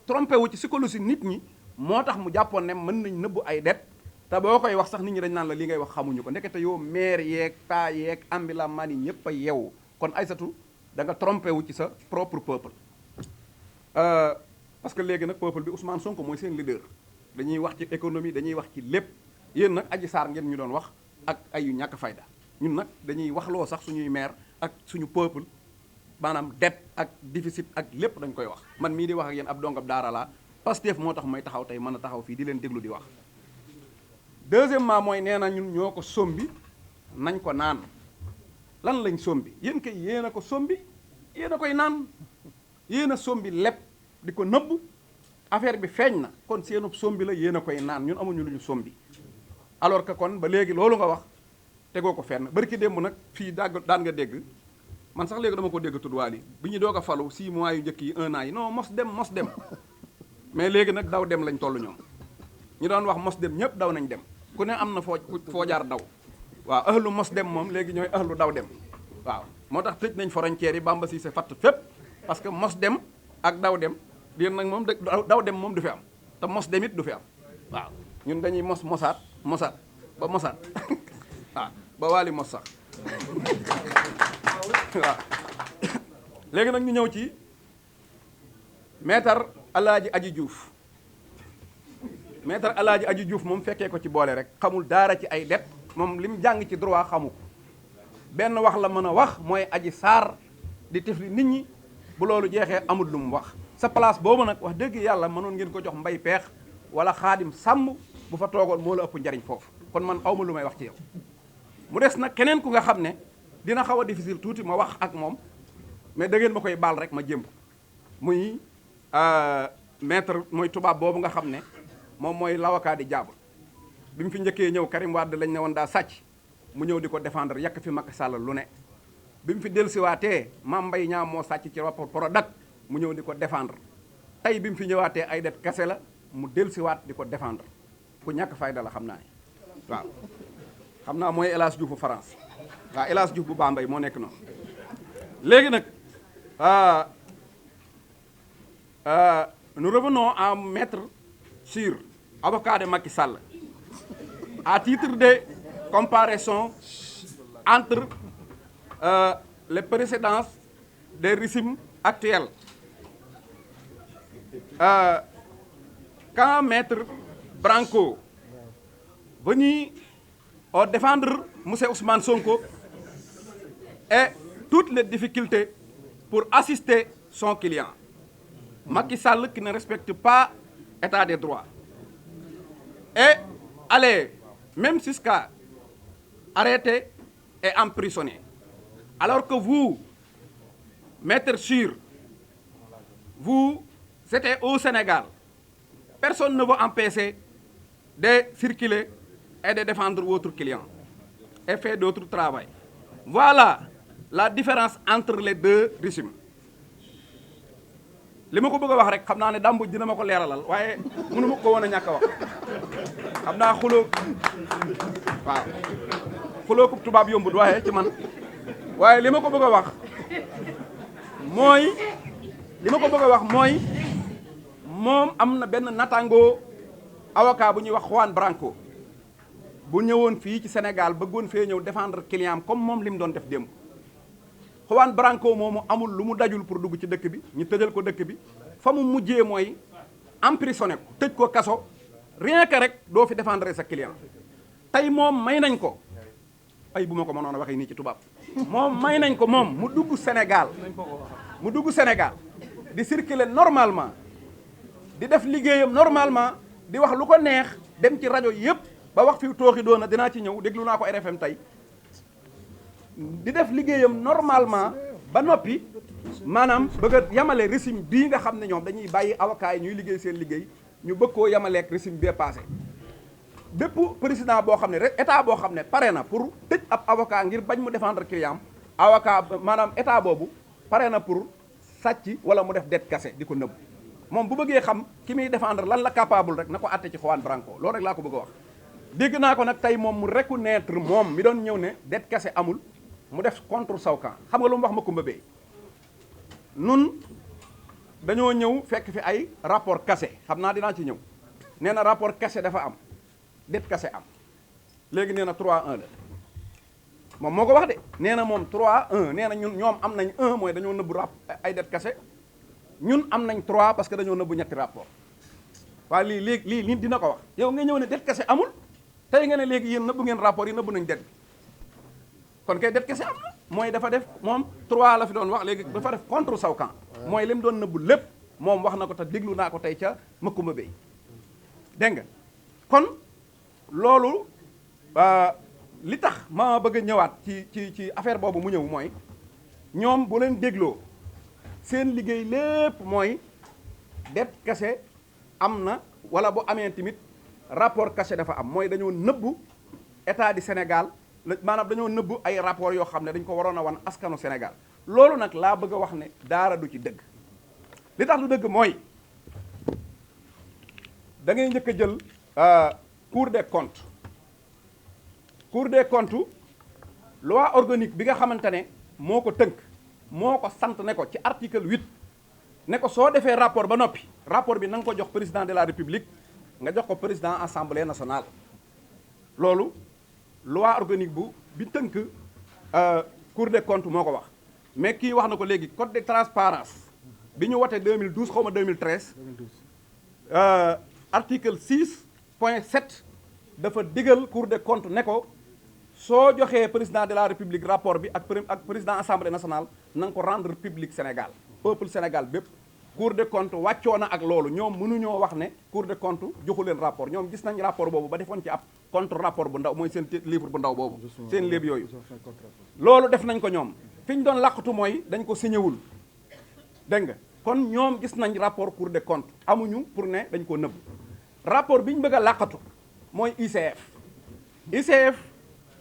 trompé wu ci psychologie nit ñi moo tax mu jàppoon ne mën nañ nëbbu ay det te boo koy wax sax nit ñi dañ naan la li ngay wax xamuñu ko ndekete yow maire yeeg paa yeeg ambulant yi ñëpp a yeewu kon Aïssatou da nga trompé wu ci sa propre peuple parce que léegi nag peuple bi Ousmane Sonko mooy seen leader dañuy wax ci économie dañuy wax ci lépp yéen nag Adji Sarr ngeen ñu doon wax ak ay yu ñàkk fayda ñun nag dañuy waxloo sax suñuy maire ak suñu peuple maanaam dette ak déficit ak lépp dañ koy wax man mii di wax ak yéen ab dongab daara laa Pastef moo tax may taxaw tey mën a taxaw fii di leen déglu di wax deuxièmement mooy nee na ñun ñoo ko sombi nañ ko naan lan lañ sombi yéen kay yéen a ko sombi yéen a koy naan yéen a sombi lépp di ko nëbb affaire bi feeñ na kon seenub sombi la yéen a koy naan ñun amuñu lu ñu sombi alors que kon ba léegi loolu nga wax tegoo ko fenn barki démb nag fii daan nga dégg man sax léegi dama ko dégg tuddwaal yi bi ñu doog a falu 6 mois yu njëkk yi 1 an yi non mos dem mais léegi nag daw dem lañ toll ñoom ñu doon wax mos dem ñëpp daw nañ dem ku ne am na foo jaar daw waaw ahlu mos dem moom léegi ñooy ahlu daw dem waaw moo tax tëj nañ frontière yi Bamba Cissé fatt fépp parce que mos dem ak daw dem biir nag moom daw dem moom du fi am te mos dem it du fi am waaw ñun dañuy mosaat ba mosaat waaw ba waali mos sax waaw léegi nag ñu ñëw ci maître Alaaji Aji Diouf maître Alaaji Aji Diouf moom fekkee ko ci boole rek xamul daara ci ay det moom lim jàng ci droit xamu ko benn wax la mën a wax mooy Adji Sarr di tifli nit ñi bu loolu jeexee amul lu mu wax sa place boobu nag wax dëgg yàlla mënoon ngeen ko jox mbay peex wala xaadim sàmm bu fa toogoon moo la ëpp njariñ foofu kon man awma lu may wax ci yow mu des nag keneen ku nga xam ne dina xaw a difficile tuuti ma wax ak moom mais da ngeen ma koy baal rek ma jéem muy maître mooy tubaab boobu nga xam ne moom mooy l'avocat di jaabul bi mu fi njëkkee ñëw Karim Wade lañ ne woon daa sàcc mu ñëw di ko défendre yàq fi Macky Sall lu ne bi mu fi dellusiwaatee Mame Mbaye Niang moo sàcc ci rapport Prodac mu ñëw di ko défendre tey bi mu fi ñëwaatee ay det kese la mu dellusiwaat di ko défendre ku ñàkk fayda la xam naa ne waaw xam naa mooy El Hadj Diouf bu France waaw El Hadj Diouf bu Bambey moo nekk noonu léegi nag nous revenons à maître Sur avocat de Macky Sall à titre de comparaison entre les précédences des régimes actuels. Quand maître Branco venu défendre M. Ousmane Sonko et toutes les difficultés pour assister son client, Macky Sall qui ne respecte pas l'état des droits et aller même jusqu'à arrêter et emprisonner. Alors que vous, maître Sur, vous êtes au Sénégal, personne ne vous empêcher de circuler et de défendre votre client et faire d'autres travail. Voilà la différence entre les deux régimes. li ma ko bëgg a wax rek xam naa ne dàmbuj dina ma ko leeralal waaye mënu ma ko woon a ñàkk a wax xam naa xuloo ko tubaab yombut waaye ci man waaye li ma ko bëgg a wax mooy moom am na benn natango avocat bu ñuy wax Juan Branco bu ñëwoon fii ci Sénégal bëggoon fee ñëw défendre client comme moom li mu doon def démb Juan Branco moomu amul lu mu dajul pour dugg ci dëkk bi ñu tëjal ko dëkk bi fa mu mujjee mooy emprisonné ko tëj ko kaso rien que rek doo fi défendre sa client tey moom may nañ ko ay bu ma ko mënoon a waxee nii ci tubaab moom may nañ ko moom mu dugg Sénégal di circuler normalement di def liggéeyam normalement di wax lu ko neex dem ci rajo yëpp ba wax fi tooxi doona dinaa ci ñëw déglu naa ko RFM tey di def liggéeyam normalement ba noppi maanaam bëgg a yamale régime bii nga xam ne ñoom dañuy bàyyi avocat yi ñuy liggéey seen liggéey ñu bëgg koo yamaleek régime bee passé bépp président boo xam ne rek état boo xam ne pare na pour tëj ab avocat ngir bañ mu défendre client avocat maanaam état boobu pare na pour sàcc wala mu def det kase di ko nëbb moom bu bëggee xam ki muy défendre lan la capable rek na ko àtte ci Juan Branco loolu rek laa ko bëgg a wax dégg naa ko nag tey moom mu reconnaître moom mi doon ñëw ne det kase amul mu def contre saw camp xam nga lu mu wax ma Kumba Bey nun dañoo ñëw fekk fi ay rapport cassé xam naa dinaa ci ñëw nee na rapport cassé dafa am det cassé am léegi nee na 3-1 la moom moo ko wax de nee na moom 3-1 nee na ñoom am nañ 1 mooy dañoo nëbbu ay det cassé ñun am nañ 3 parce que dañoo nëbbu ñetti rapport waaye lii dina ko wax yow nga ñëw ne det cassé amul tey nga ne léegi yéen nëbbu ngeen rapport yi nëbbu nañ det kon kay det kese am na mooy dafa def moom 3 la fi doon wax léegi dafa def contre saw camp mooy lim doon nëbbu lépp moom wax na ko te déglu naa ko tey ca Makumba Bey dégg nga kon loolu li tax ma bëgg a ñëwaat ci affaire boobu mu ñëw mooy ñoom bu leen dégloo seen liggéey lépp mooy det kese am na wala bu amee tamit rapport caché dafa am mooy dañoo nëbbu état du Sénégal maanaam dañoo nëbb ay rapport yoo xam ne dañ ko waroon a wan askanu Sénégal loolu nag laa bëgg a wax ne daara du ci dëgg li tax du dëgg mooy da ngay njëkk a jël Cour des comptes loi organique bi nga xamante ne moo ko tënk moo ko sant ne ko ci article 8 ne ko soo defee rapport ba noppi rapport bi na nga ko jox président de la république nga jox ko président assemblée nationale loolu loi organique bi tënk Cour des comptes moo ko wax mais kii wax na ko léegi code de transparence bi ñu wote 2012 xaw ma 2013 article 6.7 dafa digal Cour des comptes ne ko soo joxee président de la république rapport bi ak président assemblée nationale na nga ko rendre public Sénégal peuple Sénégal bépp Cour des comptes wàccoo na ak loolu ñoom mënuñoo wax ne Cour des comptes joxu leen rapport ñoom gis nañ rapport boobu ba defoon ci ab contre rapport bu ndaw mooy seen livre bu ndaw boobu seen léeb yooyu loolu def nañ ko ñoom fi ñu doon làqatu mooy dañ ko signéwul dégg nga kon ñoom gis nañ rapport Cour des comptes amuñu pour ne dañ ko nëbb rapport bi ñu bëgg a làqatu mooy ICF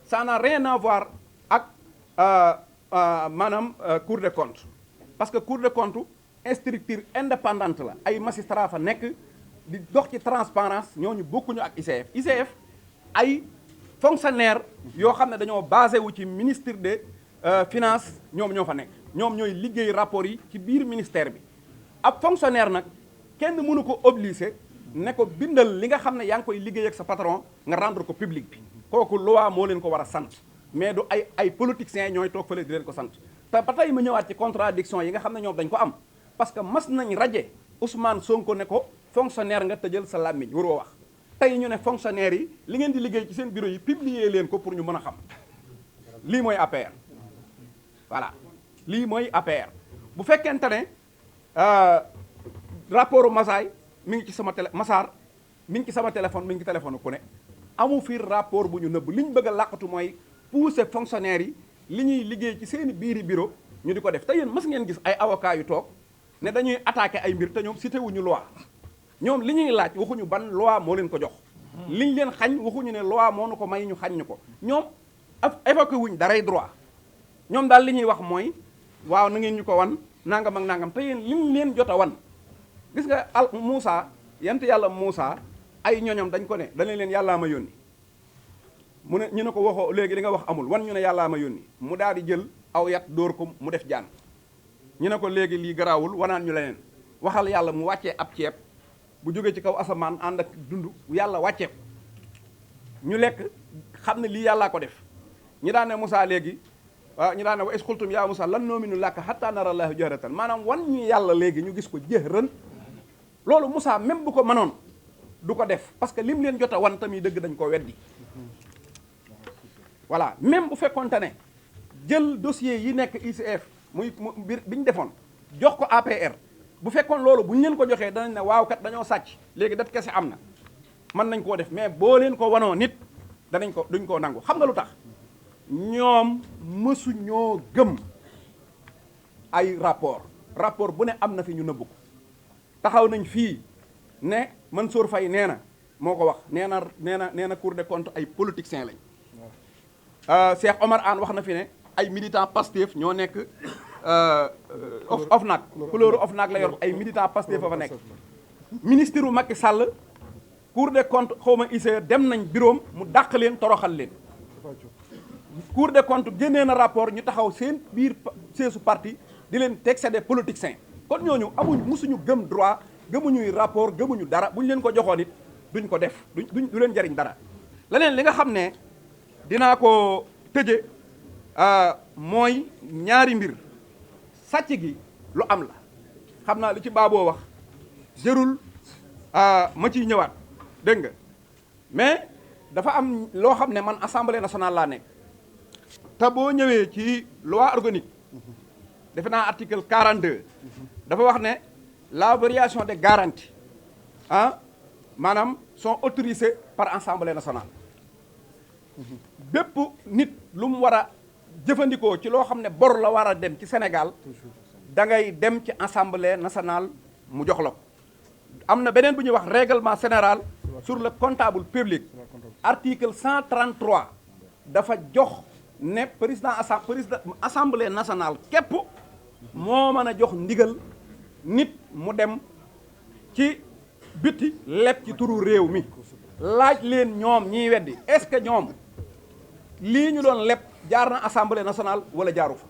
ça n'a rien à voir ak maanaam Cour des comptes parce que Cour des comptes structure indépendante la ay magistrat fa nekk di dox ci transparence ñooñu bokkuñu ak ICF ay fonctionnaire yoo xam ne dañoo basé wu ci ministre des finances ñoom ñoo fa nekk ñoom ñooy liggéey rapport yi ci biir ministère bi ab fonctionnaire nag kenn mënu ko obliger ne ko bindal li nga xam ne yaa ngi koy liggéey ak sa patron nga rendre ko public bi kooku loi moo leen ko war a sant mais du ay politiciens ñooy toog fële di leen ko sant te ba tey ma ñëwaat ci contradiction yi nga xam ne ñoom dañ ko am parce que mas nañ raje Ousmane Sonko ne ko fonctionnaire nga tëjal sa làmmiñ waroo wax tey ñu ne fonctionnaire yi li ngeen di liggéey ci seen bureau yi publier leen ko pour ñu mën a xam lii mooy APR voilà lii mooy APR bu fekkente ne rapport Masaay mi ngi ci sama Massar mi ngi ci sama téléphone mi ngi ci téléphone ku ne amu fi rapport bu ñu nëbb li ñu bëgg a làqatu mooy pousser fonctionnaires yi li ñuy liggéey ci seeni biiri bureau ñu di ko def te yéen mas ngeen gis ay avocats yu toog ne dañuy attaquer ay mbir te ñoom cité wuñu loi ñoom li ñuy laaj waxuñu ban loi moo leen ko jox liñ leen xañ waxuñu ne loi moo nu ko may ñu xañ ñu ko ñoom évoqué wuñ daray droit ñoom daal li ñuy wax mooy waaw na ngeen ñu ko wan nangam ak nangam te yéen liñ leen jot a wan gis nga Moussa yant yàlla Moussa ay ñoñom dañ ko ne dañ leen yàllaa ma yónni mu ne ñu ne ko waxoo léegi li nga wax amul wan ñu ne yàllaa ma yónni mu daal di jël aw yat dóor ko mu def jaan ñu ne ko léegi lii garaawul wanaan ñu leneen waxal yàlla mu wàccee ab ceeb bu jógee ci kaw asamaan ànd ak dund yàlla wàccee ko ñu lekk xam ne lii yàllaa ko def ñu daan ne Moussa léegi ñu daan ne wa isqultum yaa Moussa lan nu'minu laka hatta nara Llaaha jahratan maanaam wan ñu yàlla léegi ñu gis ko jëhran loolu Moussa même bu ko mënoon du ko def parce que lim leen jot a wan tamit dëgg dañ ko weddi voilà même bu fekkonte ne jël dossier yi nekk ICF muy bi ñu defoon jox ko APR bu fekkoon loolu bu ñu leen ko joxee danañ ne waaw kat dañoo sàcc léegi dat kese am na mën nañ koo def mais boo leen ko wanoo nit duñ koo nangu xam nga lu tax ñoom mësuñoo gëm ay rapport bu ne am na fi ñu nëbbu ko taxaw nañ fii ne Mansour Faye nee na moo ko wax nee na Cour des comptes ay politiciens lañ Cheikh Omar Anne wax na fi ne ay militants Pastef ñoo nekk OFNAC couleur OFNAC la yor ay militants Pastef fa nekk ministre u Macky Sall Cour des comptes xawma ICE dem nañ bureau mu dàq leen toroxal leen Cour des comptes génnee na rapport ñu taxaw seen biir seesu parti di leen teg c'est des politiciens kon ñooñu musuñu gëm droit gëmuñuy rapport gëmuñu dara bu ñu leen ko joxoon it duñ ko def du leen jariñ dara leneen li nga xam ne dinaa ko tëje mooy ñaari mbir sàcc gi lu am la xam naa li ci baaboo wax jërul ma ciy ñëwaat dégg nga mais dafa am loo xam ne man assemblée nationale laa nekk te boo ñëwee ci loi organique defe naa article 42 dafa wax ne la variation des garanties maanaam sont autorisées par assemblée nationale bépp nit lu mu war a jëfandikoo ci loo xam ne bor la war a dem ci Sénégal da ngay dem ci assemblée nationale mu jox la ko am na beneen bu ñuy wax règlement général sur le comptable public article 133 dafa jox ne président assemblée nationale képp moo mën a jox ndigal nit mu dem ci biti leb ci turu réew mi laaj leen ñoom ñiy weddi est-ce que ñoom lii ñu doon leb jaar na assemblée nationale wala jaaru fa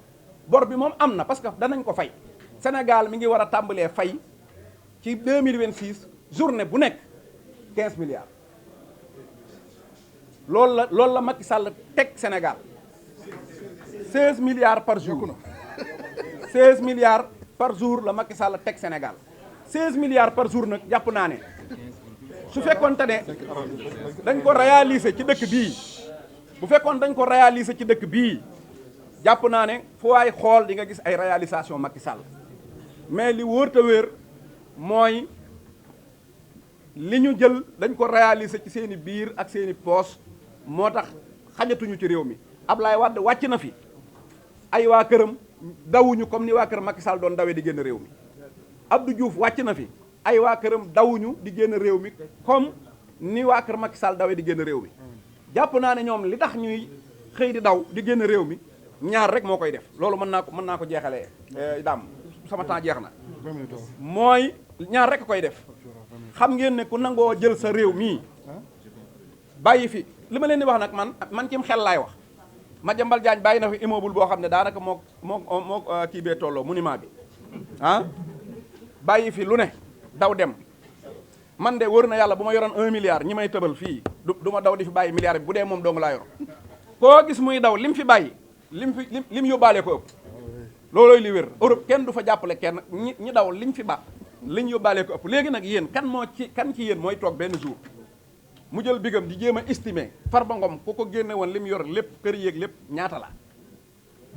bor bi moom am na parce que danañ ko fay Sénégal mi ngi war a tàmbalee fay ci 2026 journée bu nekk 15 milliards loolu la Macky Sall teg Sénégal 16 milliards par jour 16 milliards par jour la Macky Sall teg Sénégal 16 milliards par jour nag jàpp naa ne su fekkoonte ne dañ ko réaliser ci dëkk bii bu fekkoon dañ ko réaliser ci dëkk bii jàpp naa ne fu waay xool di nga gis ay réalisation Macky Sall mais li wóor te wéer mooy li ñu jël dañ ko réaliser ci seen i biir ak seen i poos moo tax xajatuñu ci réew mi Ablaye Wade wàcc na fi ay waa këram dawuñu comme ni waa kër Macky Sall doon dawee di génn réew mi Abdou Diouf wàcc na fi ay waa këram dawuñu di génn réew mi comme ni waa kër Macky Sall dawee di génn réew mi jàpp naa ne ñoom li tax ñuy xëy di daw di génn réew mi ñaar rek moo koy def loolu mën naa ko jeexalee daam sama temps jeex na mooy ñaar rek koy def xam ngeen ne ku nangoo jël sa réew mii bàyyi fi li ma leen di wax nag man cim xel laay wax Madiambal Diagne bàyyi na fi immeuble boo xam ne daanaka moo kii bee tolloo monument bi bàyyi fi lu ne daw dem man de wër na yàlla bu ma yoroon 1 milliard ñi may tëbal fii du ma daw di fi bàyyi milliard bi bu dee moom dong laa yor koo gis muy daw lim fi bàyyi lim yóbbaale ko ëpp loolooy li wér Europe kenn du fa jàppale kenn ñi daw liñ fi ba liñ yóbbaale ko ëpp léegi nag yéen kan ci yéen mooy toog benn jour mu jël bigam di jéem a estimer Farba Ngom ku ko génne woon lim yor lépp kër yéeg lépp ñaata la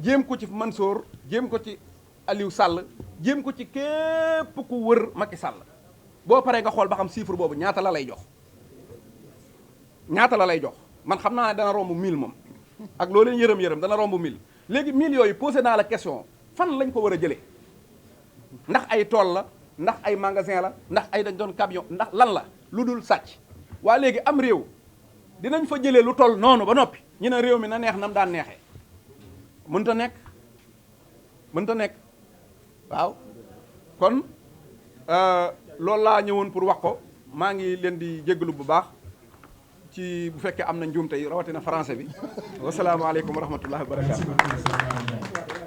jéem ko ci Mansour jéem ko ci Aliou Sall jéem ko ci képp ku wër Macky Sall boo paree nga xool ba xam chiffre boobu ñaata la lay jox man xam naa ne dana romb 1000 moom ak loo leen yërëm dana romb 1000 léegi 1000 yooyu posé naa la question fan lañ ko war a jëlee ndax ay tool la ndax ay magasin la ndax ay dañ doon camion ndax lan la lu dul sàcc waa léegi am réew dinañ fa jëlee lu toll noonu ba noppi ñu ne réew mi na neex nam daan neexee mënta nekk waaw kon loolu laa ñëwoon pour wax ko maa ngi leen di jéggalu bu baax ci bu fekkee am na njuumte yi rawatina français bi wasalaamaaleykum wa rahmatullahi wa barakatu